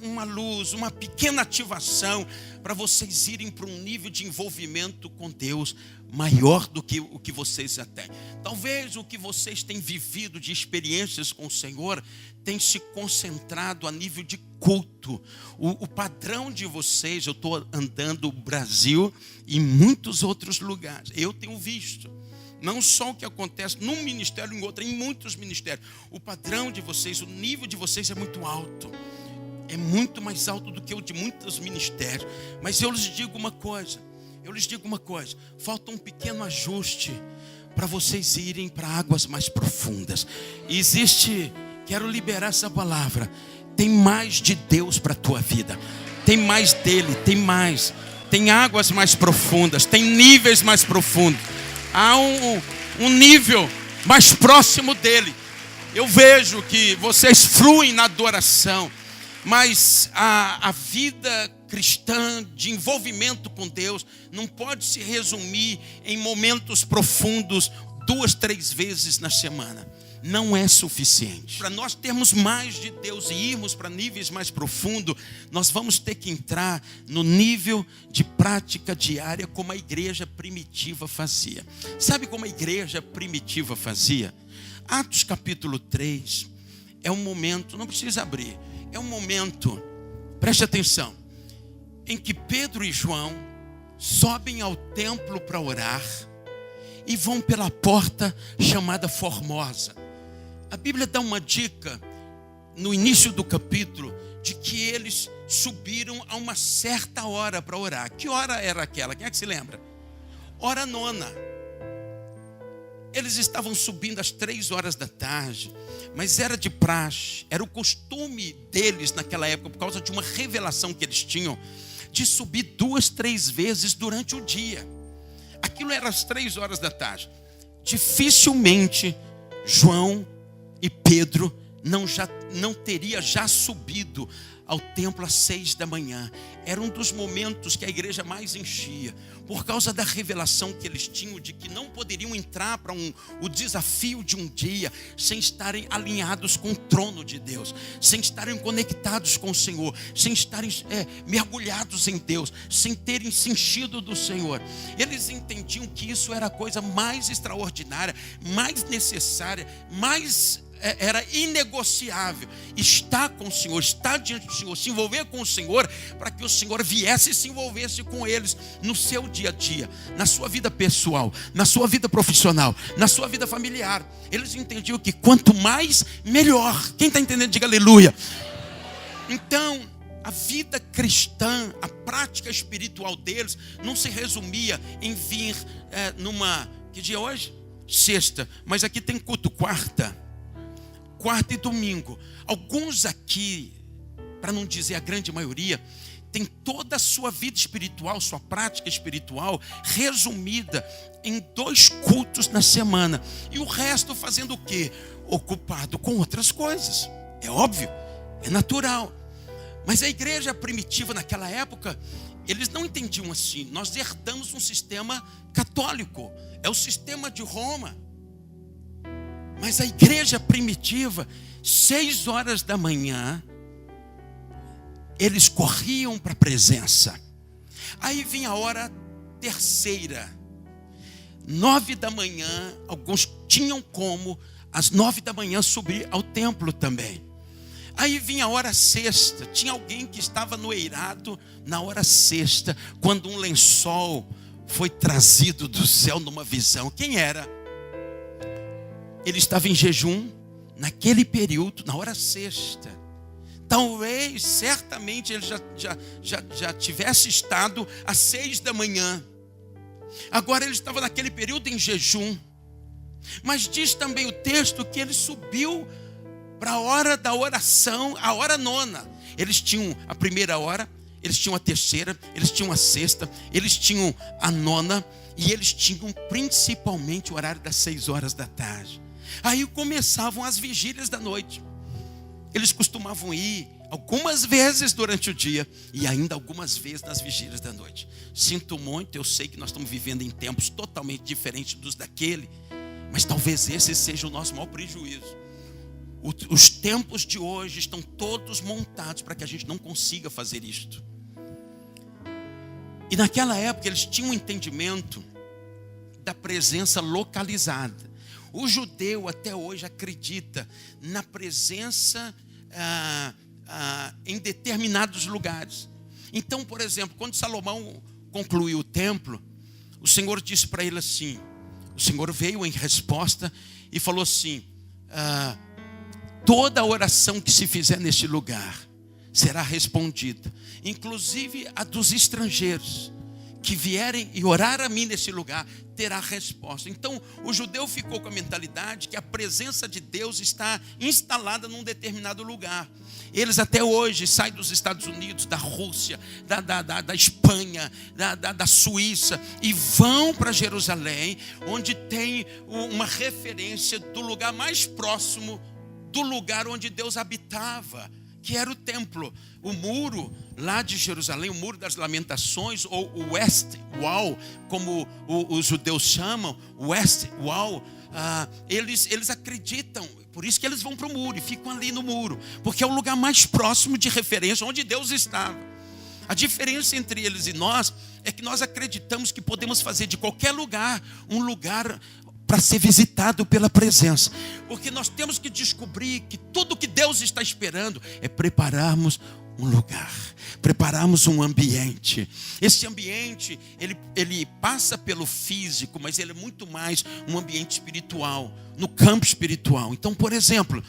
[SPEAKER 1] uma luz, uma pequena ativação para vocês irem para um nível de envolvimento com Deus maior do que o que vocês já têm. Talvez o que vocês têm vivido de experiências com o Senhor tem se concentrado a nível de culto. O padrão de vocês, eu estou andando o Brasil e muitos outros lugares, eu tenho visto. Não só o que acontece num ministério e em outro, em muitos ministérios. O padrão de vocês, o nível de vocês é muito alto. É muito mais alto do que o de muitos ministérios. Mas eu lhes digo uma coisa. Falta um pequeno ajuste para vocês irem para águas mais profundas. Quero liberar essa palavra. Tem mais de Deus para a tua vida. Tem mais dele, tem mais. Tem águas mais profundas, tem níveis mais profundos. Há um nível mais próximo dele. Eu vejo que vocês fluem na adoração, mas a vida cristã de envolvimento com Deus não pode se resumir em momentos profundos 2, 3 vezes na semana. Não é suficiente. Para nós termos mais de Deus e irmos para níveis mais profundos, nós vamos ter que entrar no nível de prática diária como a igreja primitiva fazia. Sabe como a igreja primitiva fazia? Atos capítulo 3 é um momento, não precisa abrir, é um momento, preste atenção, em que Pedro e João sobem ao templo para orar e vão pela porta chamada Formosa. A Bíblia dá uma dica no início do capítulo de que eles subiram a uma certa hora para orar. Que hora era aquela? Quem é que se lembra? Hora nona. Eles estavam subindo às 3 horas da tarde, mas era de praxe, era o costume deles naquela época, por causa de uma revelação que eles tinham, de subir 2, 3 vezes durante o dia. Aquilo era às 3 horas da tarde. Dificilmente João e Pedro não teria já subido ao templo às 6 da manhã. Era um dos momentos que a igreja mais enchia, por causa da revelação que eles tinham de que não poderiam entrar para o desafio de um dia sem estarem alinhados com o trono de Deus, sem estarem conectados com o Senhor, sem estarem mergulhados em Deus, sem terem se enchido do Senhor. Eles entendiam que isso era a coisa mais extraordinária, mais necessária, era inegociável estar com o Senhor, estar diante do Senhor, se envolver com o Senhor, para que o Senhor viesse e se envolvesse com eles no seu dia a dia, na sua vida pessoal, na sua vida profissional, na sua vida familiar. Eles entendiam que quanto mais, melhor. Quem está entendendo, diga aleluia. Então, a vida cristã, a prática espiritual deles não se resumia em vir que dia é hoje? Sexta, mas aqui tem culto quarta e domingo. Alguns aqui, para não dizer a grande maioria, tem toda a sua vida espiritual, sua prática espiritual resumida em 2 cultos na semana. E o resto fazendo o quê? Ocupado com outras coisas. É óbvio, é natural. Mas a igreja primitiva naquela época, eles não entendiam assim. Nós herdamos um sistema católico, é o sistema de Roma. Mas a igreja primitiva, 6 horas da manhã, eles corriam para a presença. Aí vinha a hora terceira, 9 da manhã, alguns tinham como, às 9 da manhã, subir ao templo também. Aí vinha a hora sexta, tinha alguém que estava no eirado na hora sexta, quando um lençol foi trazido do céu numa visão. Quem era? Ele estava em jejum naquele período, na hora sexta. Talvez, certamente, ele já tivesse estado às 6 da manhã. Agora ele estava naquele período em jejum. Mas diz também o texto que ele subiu para a hora da oração, a hora nona. Eles tinham a primeira hora, eles tinham a terceira, eles tinham a sexta, eles tinham a nona, e eles tinham principalmente o horário das 6 horas da tarde. Aí começavam as vigílias da noite. Eles costumavam ir algumas vezes durante o dia e ainda algumas vezes nas vigílias da noite. Sinto muito, eu sei que nós estamos vivendo em tempos totalmente diferentes dos daquele, mas talvez esse seja o nosso maior prejuízo. Os tempos de hoje estão todos montados para que a gente não consiga fazer isto. E naquela época eles tinham um entendimento da presença localizada. O judeu até hoje acredita na presença em determinados lugares. Então, por exemplo, quando Salomão concluiu o templo, o Senhor disse para ele assim, o Senhor veio em resposta e falou assim, toda oração que se fizer neste lugar será respondida, inclusive a dos estrangeiros que vierem e orar a mim nesse lugar, terá resposta. Então, o judeu ficou com a mentalidade que a presença de Deus está instalada num determinado lugar. Eles até hoje saem dos Estados Unidos, da Rússia, da Espanha, da Suíça, e vão para Jerusalém, onde tem uma referência do lugar mais próximo do lugar onde Deus habitava, que era o templo. O muro lá de Jerusalém, o muro das lamentações, ou o West Wall, como os judeus chamam, West Wall, eles acreditam, por isso que eles vão para o muro e ficam ali no muro, porque é o lugar mais próximo de referência, onde Deus estava. A diferença entre eles e nós é que nós acreditamos que podemos fazer de qualquer lugar um lugar para ser visitado pela presença, porque nós temos que descobrir que tudo que Deus está esperando é prepararmos um lugar, prepararmos um ambiente. Esse ambiente, ele passa pelo físico, mas ele é muito mais um ambiente espiritual, no campo espiritual. Então, por exemplo,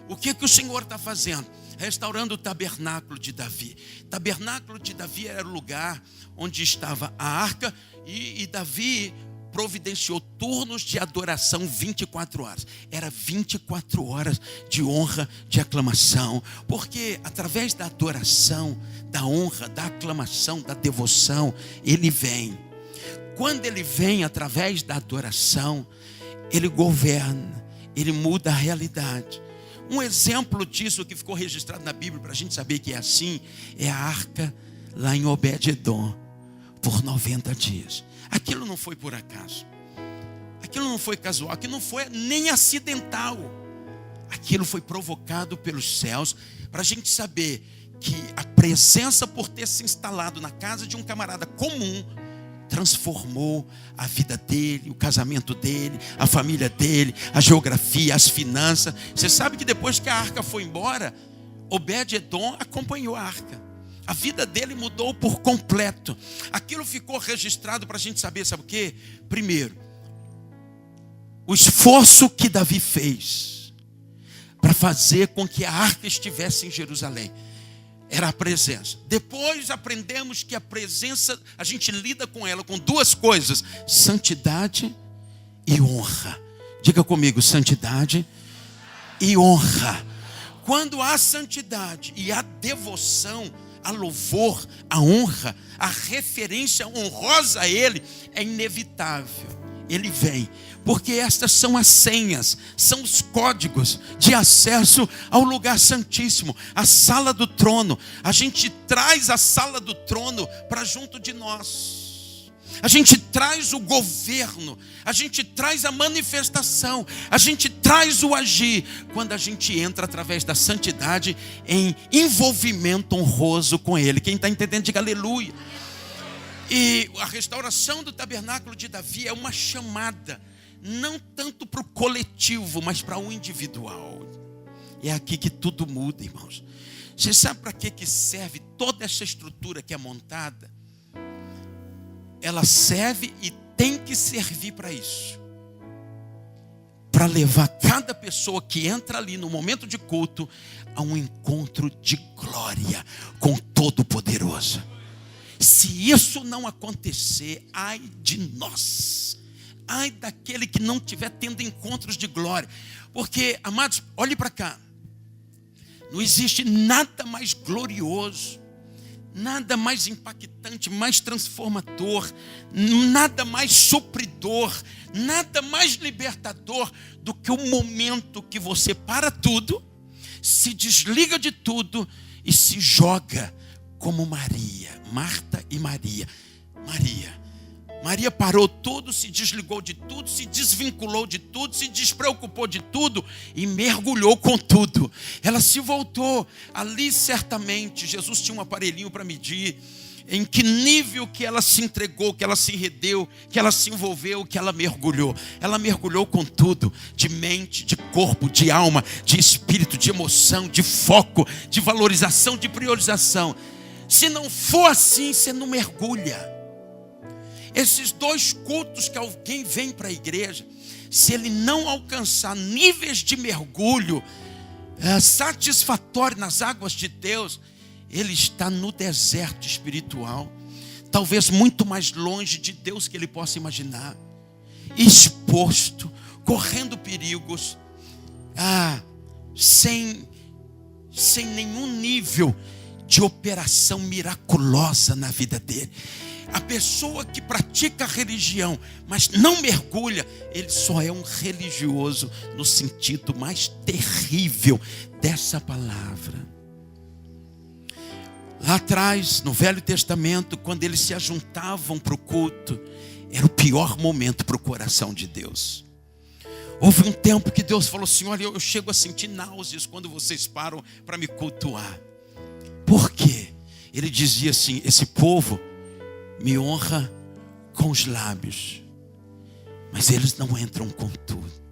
[SPEAKER 1] o que o Senhor está fazendo? Restaurando o tabernáculo de Davi. O tabernáculo de Davi era o lugar onde estava a arca, e Davi providenciou turnos de adoração 24 horas. Era 24 horas de honra, de aclamação. Porque através da adoração, da honra, da aclamação, da devoção, ele vem. Quando ele vem através da adoração, ele governa, ele muda a realidade. Um exemplo disso que ficou registrado na Bíblia, para a gente saber que é assim, é a arca lá em Obed-edom, por 90 dias. Aquilo não foi por acaso, aquilo não foi casual, aquilo não foi nem acidental. Aquilo foi provocado pelos céus, para a gente saber que a presença, por ter se instalado na casa de um camarada comum, transformou a vida dele, o casamento dele, a família dele, a geografia, as finanças. Você sabe que depois que a arca foi embora, Obed-edom acompanhou a arca. A vida dele mudou por completo. Aquilo ficou registrado para a gente saber, sabe o quê? Primeiro, o esforço que Davi fez para fazer com que a arca estivesse em Jerusalém era a presença. Depois aprendemos que a presença, a gente lida com ela com duas coisas: santidade e honra. Diga comigo, santidade e honra. Quando há santidade e há devoção, a louvor, a honra, a referência honrosa a Ele, é inevitável. Ele vem, porque estas são as senhas, são os códigos de acesso ao lugar santíssimo, a sala do trono. A gente traz a sala do trono para junto de nós. A gente traz o governo, a gente traz a manifestação, a gente traz o agir, quando a gente entra através da santidade em envolvimento honroso com Ele. Quem está entendendo, diga aleluia. E a restauração do tabernáculo de Davi é uma chamada, não tanto para o coletivo, mas para o individual. É aqui que tudo muda, irmãos. Você sabe para que serve toda essa estrutura que é montada? Ela serve e tem que servir para isso, para levar cada pessoa que entra ali no momento de culto a um encontro de glória com Todo-Poderoso. Se isso não acontecer, ai de nós, ai daquele que não estiver tendo encontros de glória. Porque, amados, olhe para cá, não existe nada mais glorioso, nada mais impactante, mais transformador, nada mais supridor, nada mais libertador do que o momento que você para tudo, se desliga de tudo e se joga como Maria, Marta e Maria. Maria, Maria parou tudo, se desligou de tudo, se desvinculou de tudo, se despreocupou de tudo e mergulhou com tudo. Ela se voltou. Ali certamente Jesus tinha um aparelhinho para medir em que nível que ela se entregou, que ela se rendeu, que ela se envolveu, que ela mergulhou. Ela mergulhou com tudo, de mente, de corpo, de alma, de espírito, de emoção, de foco, de valorização, de priorização. Se não for assim, você não mergulha. Esses 2 cultos que alguém vem para a igreja, se ele não alcançar níveis de mergulho satisfatório nas águas de Deus, ele está no deserto espiritual, talvez muito mais longe de Deus que ele possa imaginar, exposto, correndo perigos, sem nenhum nível de operação miraculosa na vida dele. A pessoa que pratica a religião, mas não mergulha, ele só é um religioso no sentido mais terrível dessa palavra. Lá atrás, no Velho Testamento, quando eles se ajuntavam para o culto, era o pior momento para o coração de Deus. Houve um tempo que Deus falou assim: olha, eu chego a sentir náuseas quando vocês param para me cultuar. Por quê? Ele dizia assim: esse povo me honra com os lábios, mas eles não entram com tudo.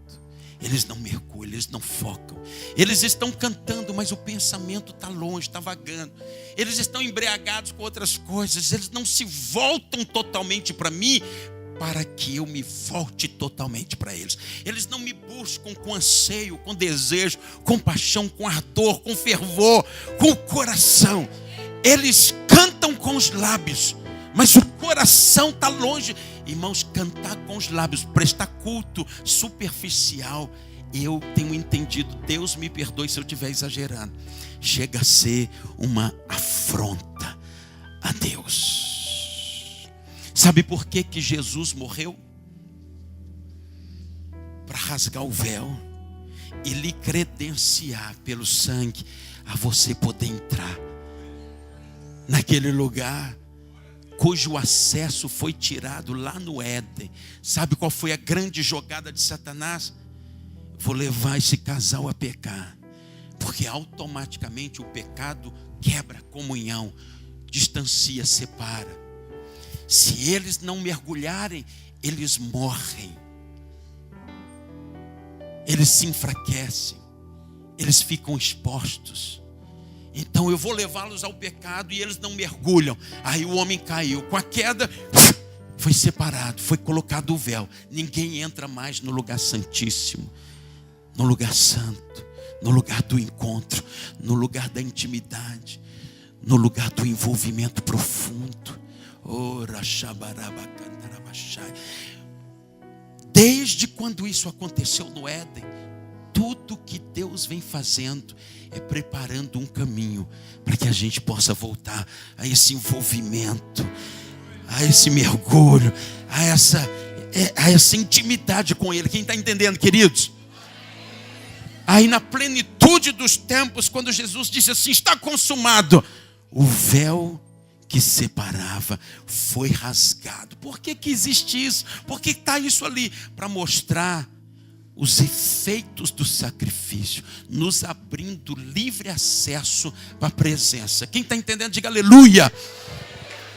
[SPEAKER 1] Eles não mergulham, eles não focam. Eles estão cantando, mas o pensamento está longe, está vagando. Eles estão embriagados com outras coisas. Eles não se voltam totalmente para mim, para que eu me volte totalmente para eles. Eles não me buscam com anseio, com desejo, com paixão, com ardor, com fervor, com o coração. Eles cantam com os lábios, mas o coração está longe. Irmãos, cantar com os lábios, prestar culto superficial, eu tenho entendido, Deus me perdoe se eu estiver exagerando, chega a ser uma afronta a Deus. Sabe por que Jesus morreu? Para rasgar o véu e lhe credenciar pelo sangue a você poder entrar naquele lugar cujo acesso foi tirado lá no Éden. Sabe qual foi a grande jogada de Satanás? Vou levar esse casal a pecar, porque automaticamente o pecado quebra a comunhão, distancia, separa. Se eles não mergulharem, eles morrem, eles se enfraquecem, eles ficam expostos. Então eu vou levá-los ao pecado e eles não mergulham. Aí o homem caiu. Com a queda, foi separado, foi colocado o véu. Ninguém entra mais no lugar santíssimo, no lugar santo, no lugar do encontro, no lugar da intimidade, no lugar do envolvimento profundo. Desde quando isso aconteceu no Éden, tudo que Deus vem fazendo é preparando um caminho para que a gente possa voltar a esse envolvimento, a esse mergulho, a essa intimidade com Ele. Quem está entendendo, queridos? Aí na plenitude dos tempos, quando Jesus disse assim: está consumado, o véu que separava foi rasgado. Por que existe isso? Por que está isso ali? Para mostrar os efeitos do sacrifício, nos abrindo livre acesso para a presença. Quem está entendendo, diga aleluia.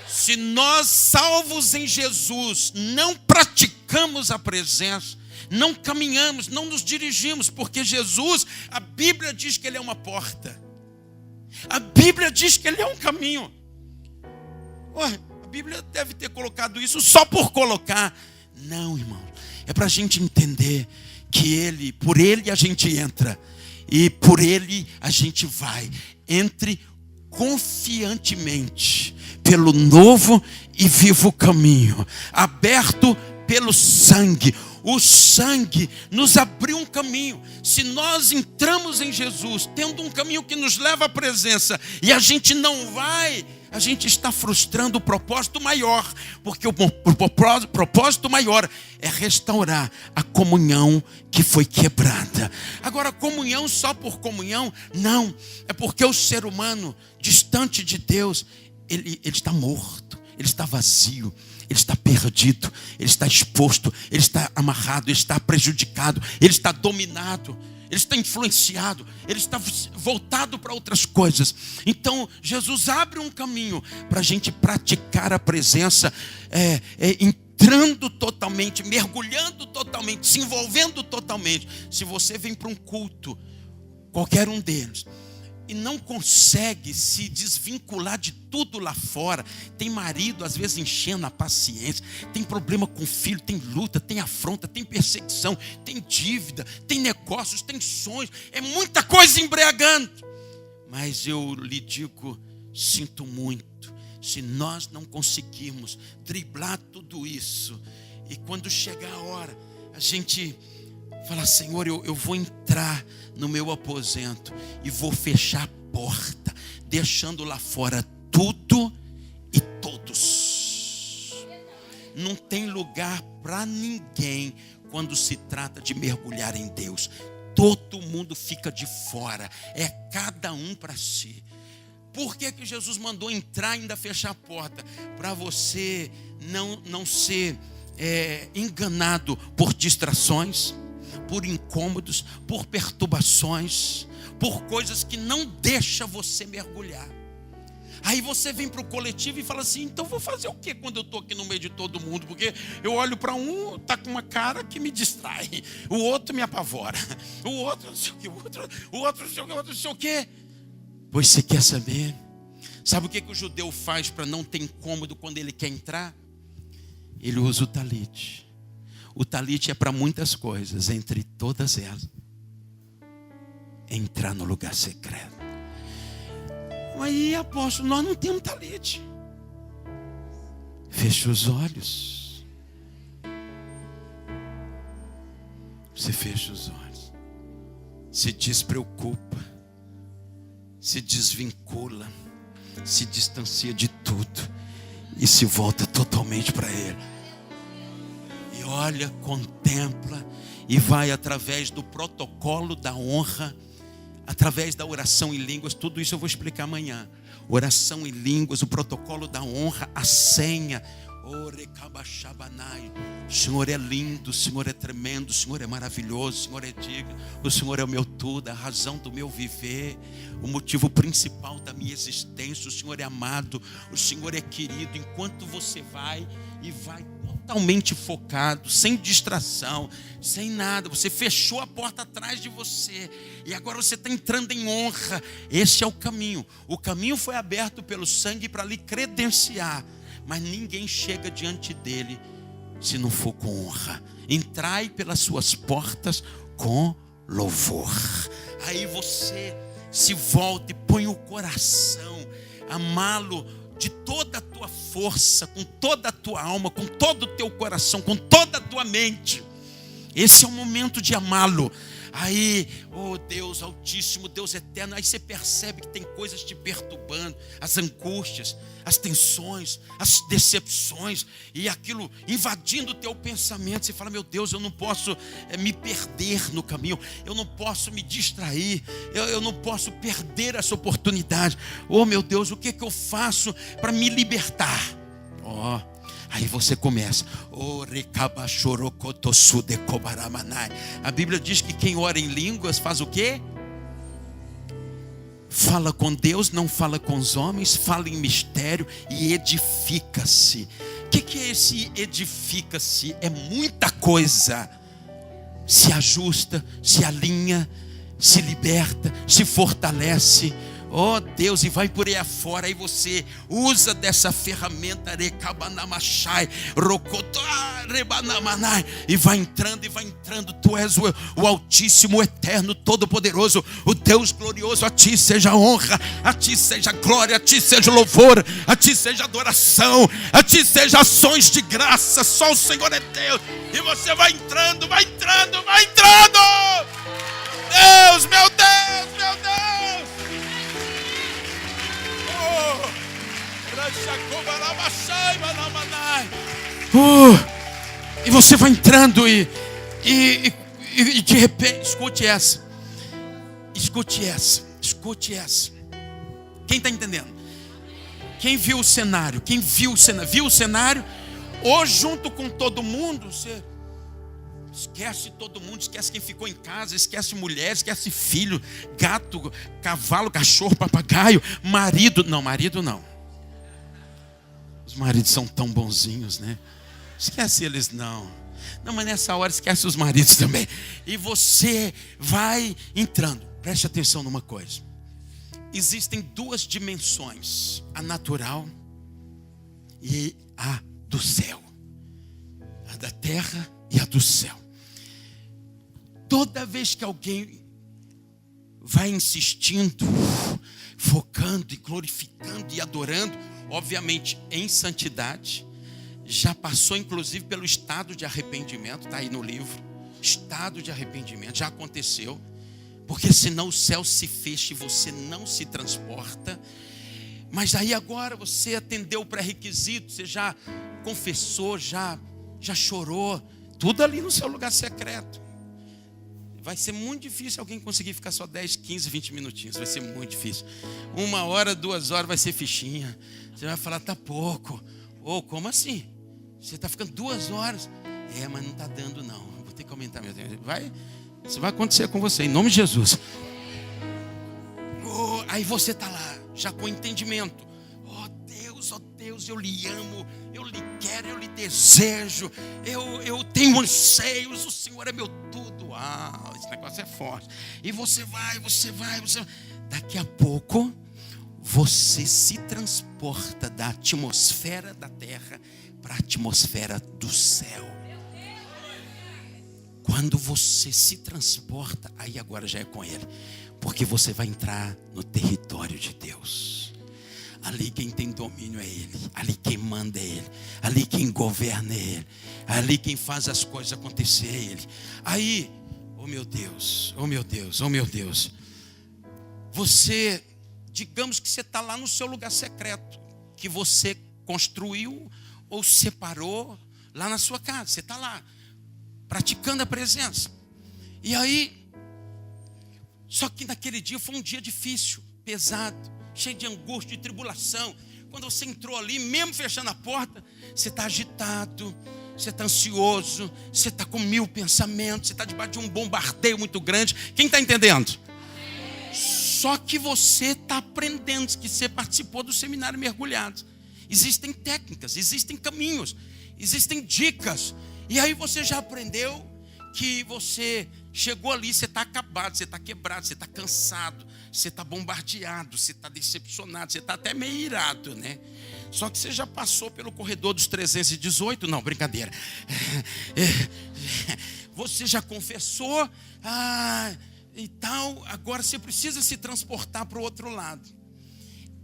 [SPEAKER 1] Se nós, salvos em Jesus, não praticamos a presença, não caminhamos, não nos dirigimos, porque Jesus, a Bíblia diz que Ele é uma porta, a Bíblia diz que Ele é um caminho. A Bíblia deve ter colocado isso só por colocar. Não, irmão, é para a gente entender que por Ele a gente entra e por Ele a gente vai. Entre confiantemente pelo novo e vivo caminho, aberto pelo sangue. O sangue nos abriu um caminho. Se nós entramos em Jesus, tendo um caminho que nos leva à presença, e a gente não vai, a gente está frustrando o propósito maior, porque o propósito maior é restaurar a comunhão que foi quebrada. Agora, comunhão só por comunhão? Não, é porque o ser humano, distante de Deus, ele está morto, ele está vazio, ele está perdido, ele está exposto, ele está amarrado, ele está prejudicado, ele está dominado, ele está influenciado, ele está voltado para outras coisas. Então Jesus abre um caminho para a gente praticar a presença, entrando totalmente, mergulhando totalmente, se envolvendo totalmente. Se você vem para um culto, qualquer um deles, e não consegue se desvincular de tudo lá fora, tem marido às vezes enchendo a paciência, tem problema com o filho, tem luta, tem afronta, tem perseguição, tem dívida, tem negócios, tem sonhos, é muita coisa embriagando. Mas eu lhe digo, sinto muito, se nós não conseguirmos driblar tudo isso, e quando chegar a hora, a gente fala: Senhor, eu vou entrar no meu aposento e vou fechar a porta, deixando lá fora tudo e todos. Não tem lugar para ninguém quando se trata de mergulhar em Deus. Todo mundo fica de fora, é cada um para si. Por que Jesus mandou entrar e ainda fechar a porta? Para você não ser enganado por distrações, por incômodos, por perturbações, por coisas que não deixam você mergulhar. Aí você vem para o coletivo e fala assim: então vou fazer o que quando eu estou aqui no meio de todo mundo? Porque eu olho para um, está com uma cara que me distrai, o outro me apavora, o outro não sei o que, o outro não sei o que, o outro não sei o que. Pois você quer saber? Sabe o que o judeu faz para não ter incômodo quando ele quer entrar? Ele usa o talite. O talite é para muitas coisas, entre todas elas, entrar no lugar secreto. Aí, apóstolo, nós não temos talite. Fecha os olhos. Você fecha os olhos, se despreocupa, se desvincula, se distancia de tudo e se volta totalmente para Ele. E olha, contempla e vai através do protocolo da honra, através da oração em línguas. Tudo isso eu vou explicar amanhã. Oração em línguas, o protocolo da honra, a senha. O Senhor é lindo, o Senhor é tremendo, o Senhor é maravilhoso, o Senhor é digno, o Senhor é o meu tudo, a razão do meu viver, o motivo principal da minha existência. O Senhor é amado, o Senhor é querido. Enquanto você vai totalmente focado, sem distração, sem nada, você fechou a porta atrás de você e agora você está entrando em honra. Esse é o caminho. O caminho foi aberto pelo sangue para lhe credenciar, mas ninguém chega diante dele se não for com honra. Entrai pelas suas portas com louvor. Aí você se volta e põe o coração, amá-lo de toda a tua força, com toda a tua alma, com todo o teu coração, com toda a tua mente. Esse é o momento de amá-lo. Aí, oh Deus Altíssimo, Deus Eterno, aí você percebe que tem coisas te perturbando, as angústias, as tensões, as decepções, e aquilo invadindo o teu pensamento. Você fala: meu Deus, eu não posso me perder no caminho, eu não posso me distrair, eu não posso perder essa oportunidade. Oh meu Deus, o que eu faço para me libertar? Aí você começa. A Bíblia diz que quem ora em línguas faz o quê? Fala com Deus, não fala com os homens, fala em mistério e edifica-se. O que é esse edifica-se? É muita coisa. Se ajusta, se alinha, se liberta, se fortalece. Oh Deus, e vai por aí afora. Aí você usa dessa ferramenta e vai entrando. Tu és o Altíssimo, o Eterno, Todo-Poderoso, o Deus glorioso. A ti seja honra, a ti seja glória, a ti seja louvor, a ti seja adoração, a ti seja ações de graça. Só o Senhor é Deus. E você vai entrando. Deus, meu Deus, meu Deus. E você vai entrando e de repente, escute essa. Quem está entendendo? Quem viu o cenário? Viu o cenário? Ou junto com todo mundo, você esquece todo mundo, esquece quem ficou em casa, esquece mulher, esquece filho, gato, cavalo, cachorro, papagaio, marido. Não, marido não. Os maridos são tão bonzinhos, né? Esquece eles não. Não, mas nessa hora esquece os maridos também. E você vai entrando. Preste atenção numa coisa. Existem duas dimensões: a natural e a do céu. A da terra e a do céu. Toda vez que alguém vai insistindo, focando e glorificando e adorando, obviamente em santidade, já passou inclusive pelo estado de arrependimento, está aí no livro, estado de arrependimento, já aconteceu, porque senão o céu se fecha e você não se transporta. Mas aí agora você atendeu o pré-requisito, você já confessou, já chorou, tudo ali no seu lugar secreto. Vai ser muito difícil alguém conseguir ficar só 10, 15, 20 minutinhos. Vai ser muito difícil. 1 hora, 2 horas vai ser fichinha. Você vai falar, tá pouco. Ou como assim? Você está ficando 2 horas. Mas não está dando não. Vou ter que aumentar meu tempo. Isso vai acontecer com você, em nome de Jesus. Aí você está lá, já com entendimento. Oh Deus, eu lhe amo, eu lhe quero, eu lhe desejo, eu tenho anseios, o Senhor é meu tudo. Esse negócio é forte. E você vai. Daqui a pouco, você se transporta da atmosfera da terra para a atmosfera do céu. Quando você se transporta, aí agora já é com Ele, porque você vai entrar no território de Deus. Ali quem tem domínio é Ele, ali quem manda é Ele, ali quem governa é Ele, ali quem faz as coisas acontecer é Ele. Aí, oh meu Deus, você, digamos que você está lá no seu lugar secreto, que você construiu ou separou lá na sua casa, você está lá, praticando a presença. E aí, só que naquele dia foi um dia difícil, pesado, cheio de angústia e tribulação. Quando você entrou ali, mesmo fechando a porta, você está agitado, você está ansioso, você está com 1000 pensamentos, você está debaixo de um bombardeio muito grande. Quem está entendendo? Só que você está aprendendo, que você participou do seminário Mergulhados. Existem técnicas, existem caminhos, existem dicas. E aí você já aprendeu que você chegou ali, você está acabado, você está quebrado, você está cansado, você está bombardeado, você está decepcionado, você está até meio irado, né? Só que você já passou pelo corredor dos 318, não, brincadeira. Você já confessou e tal, agora você precisa se transportar para o outro lado.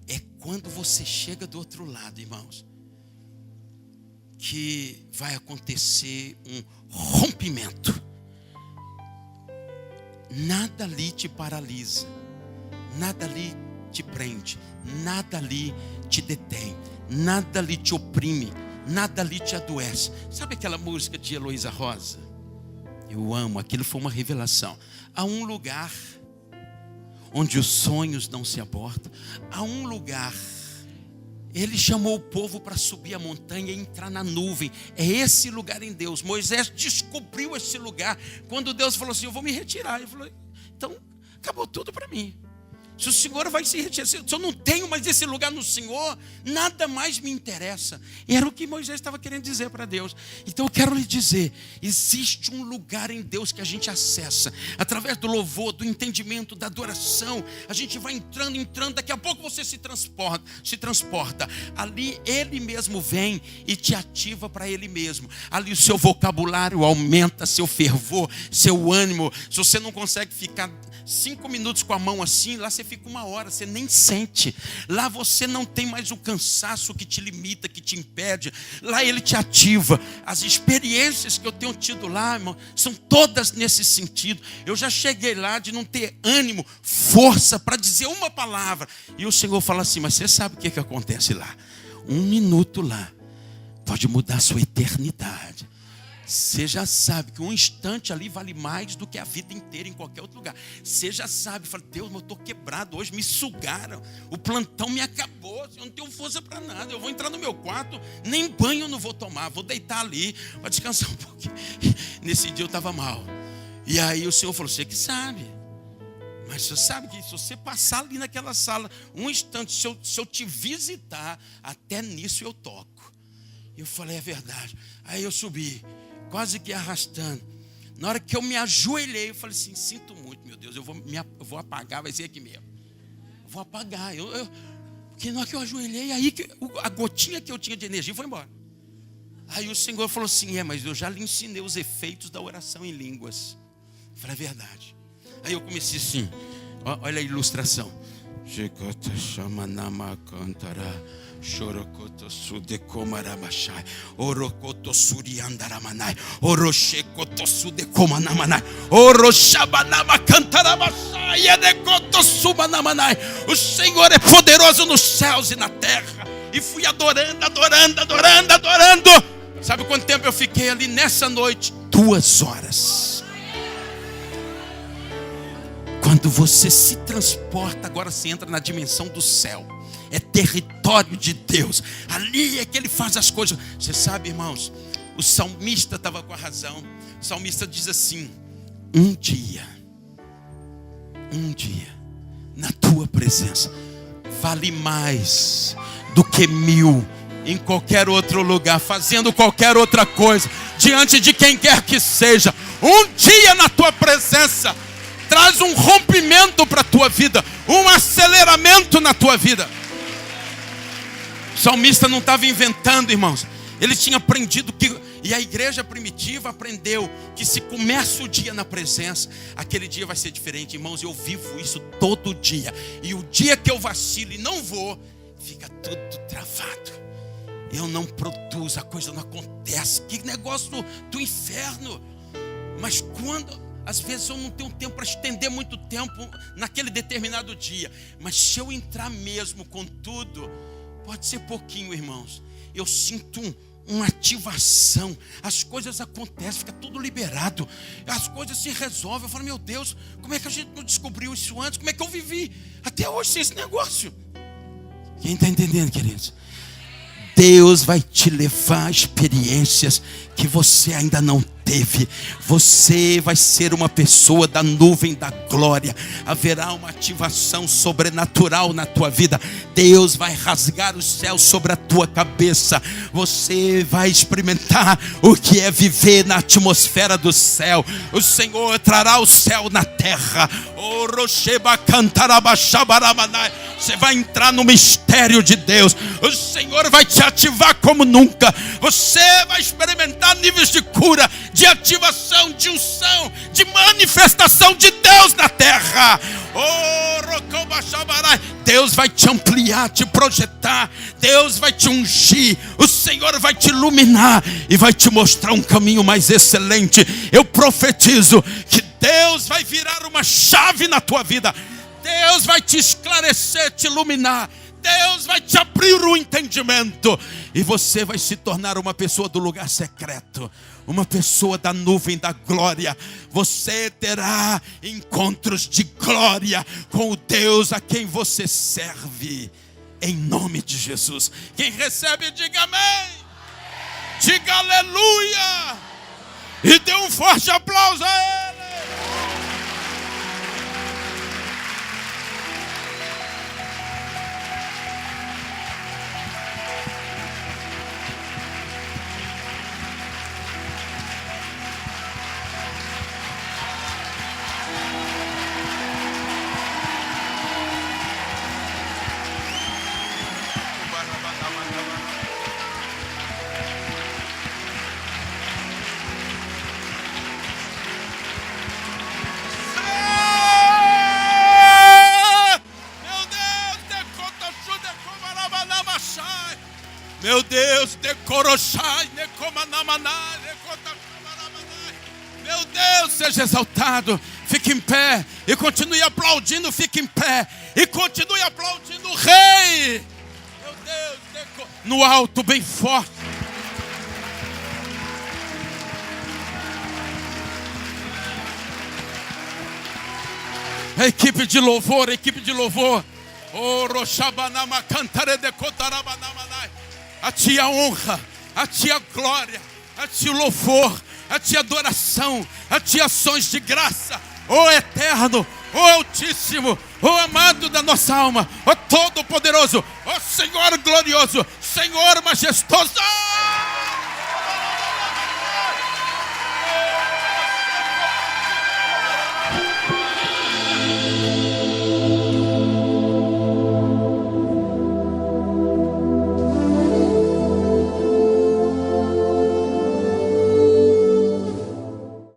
[SPEAKER 1] É quando você chega do outro lado, irmãos, que vai acontecer um rompimento. Nada ali te paralisa, nada ali te prende, nada ali te detém, nada ali te oprime, nada ali te adoece. Sabe aquela música de Heloísa Rosa? Eu amo, aquilo foi uma revelação. Há um lugar onde os sonhos não se abortam, há um lugar. Ele chamou o povo para subir a montanha e entrar na nuvem. É esse lugar em Deus. Moisés descobriu esse lugar quando Deus falou assim, eu vou me retirar. Ele falou, então acabou tudo para mim. Se o Senhor vai se retirar, se eu não tenho mais esse lugar no Senhor, nada mais me interessa. E era o que Moisés estava querendo dizer para Deus. Então eu quero lhe dizer, existe um lugar em Deus que a gente acessa, através do louvor, do entendimento, da adoração. A gente vai entrando, daqui a pouco você se transporta. Ali Ele mesmo vem e te ativa para Ele mesmo. Ali o seu vocabulário aumenta, seu fervor, seu ânimo. Se você não consegue ficar 5 minutos com a mão assim, lá você fica 1 hora, você nem sente. Lá você não tem mais o cansaço que te limita, que te impede. Lá Ele te ativa. As experiências que eu tenho tido lá, irmão, são todas nesse sentido. Eu já cheguei lá de não ter ânimo, força para dizer uma palavra. E o Senhor fala assim, mas você sabe o que acontece lá? 1 minuto lá pode mudar a sua eternidade.
[SPEAKER 2] Você já sabe que um instante ali vale mais do que a vida inteira em qualquer outro lugar. Você já sabe, fala, Deus, eu estou quebrado hoje, me sugaram, o plantão me acabou, eu não tenho força para nada, eu vou entrar no meu quarto, nem banho eu não vou tomar, vou deitar ali, para descansar um pouquinho. Nesse dia eu estava mal. E aí o Senhor falou, você que sabe. Mas você sabe que se você passar ali naquela sala, um instante, se eu te visitar, até nisso eu toco. Eu falei, é verdade. Aí eu subi, quase que arrastando. Na hora que eu me ajoelhei, eu falei assim, sinto muito, meu Deus, eu vou apagar, vai ser aqui mesmo. Eu vou apagar. Porque na hora que eu ajoelhei, aí a gotinha que eu tinha de energia foi embora. Aí o Senhor falou assim, mas eu já lhe ensinei os efeitos da oração em línguas. Eu falei, é verdade. Aí eu comecei assim, olha a ilustração. Chorocoto sude comarabashai, orocoto suriandaramanai, orochecoto sude comanamanai, oroshabanama cantarabashai, edecoto subanamanai. O Senhor é poderoso nos céus e na terra. E fui adorando. Sabe quanto tempo eu fiquei ali nessa noite? 2 horas. Quando você se transporta, agora você entra na dimensão do céu. É território de Deus. Ali é que Ele faz as coisas. Você sabe, irmãos, o salmista estava com a razão. O salmista diz assim, um dia na tua presença vale mais do que 1000 em qualquer outro lugar, fazendo qualquer outra coisa, diante de quem quer que seja. Um dia na tua presença traz um rompimento para a tua vida, um aceleramento na tua vida. O salmista não estava inventando, irmãos. Ele tinha aprendido e a igreja primitiva aprendeu que se começa o dia na presença, aquele dia vai ser diferente. Irmãos, eu vivo isso todo dia. E o dia que eu vacilo e não vou, fica tudo travado. Eu não produzo, a coisa não acontece. Que negócio do inferno. Mas às vezes eu não tenho tempo para estender muito tempo naquele determinado dia. Mas se eu entrar mesmo com tudo, pode ser pouquinho, irmãos. Eu sinto uma ativação. As coisas acontecem, fica tudo liberado. As coisas se resolvem. Eu falo, meu Deus, como é que a gente não descobriu isso antes? Como é que eu vivi até hoje sem esse negócio? Quem está entendendo, queridos? Deus vai te levar a experiências que você ainda não teve. Você vai ser uma pessoa da nuvem da glória. Haverá uma ativação sobrenatural na tua vida. Deus vai rasgar os céus sobre a tua cabeça. Você vai experimentar o que é viver na atmosfera do céu. O Senhor trará o céu na terra. Você vai entrar no mistério de Deus. O Senhor vai te ativar como nunca. Você vai experimentar níveis de cura, de ativação, de unção, de manifestação de Deus na terra. Deus vai te ampliar, te projetar. Deus vai te ungir. O Senhor vai te iluminar e vai te mostrar um caminho mais excelente. Eu profetizo que Deus vai virar uma chave na tua vida. Deus vai te esclarecer, te iluminar. Deus vai te abrir o entendimento. E você vai se tornar uma pessoa do lugar secreto, uma pessoa da nuvem da glória. Você terá encontros de glória com o Deus a quem você serve, em nome de Jesus. Quem recebe, diga amém. Diga aleluia. E dê um forte aplauso a Ele. Meu Deus, meu Deus, seja exaltado. Fique em pé e continue aplaudindo. Fique em pé e continue aplaudindo o Rei. Meu Deus, no alto, bem forte. Equipe de louvor, equipe de louvor. Oh, Roshabanama cantare de Kotarabanamai. A ti a honra, a ti a glória, a ti o louvor, a ti a adoração, a ti ações de graça. Oh eterno, oh altíssimo, oh amado da nossa alma, oh todo poderoso, oh Senhor glorioso, Senhor majestoso.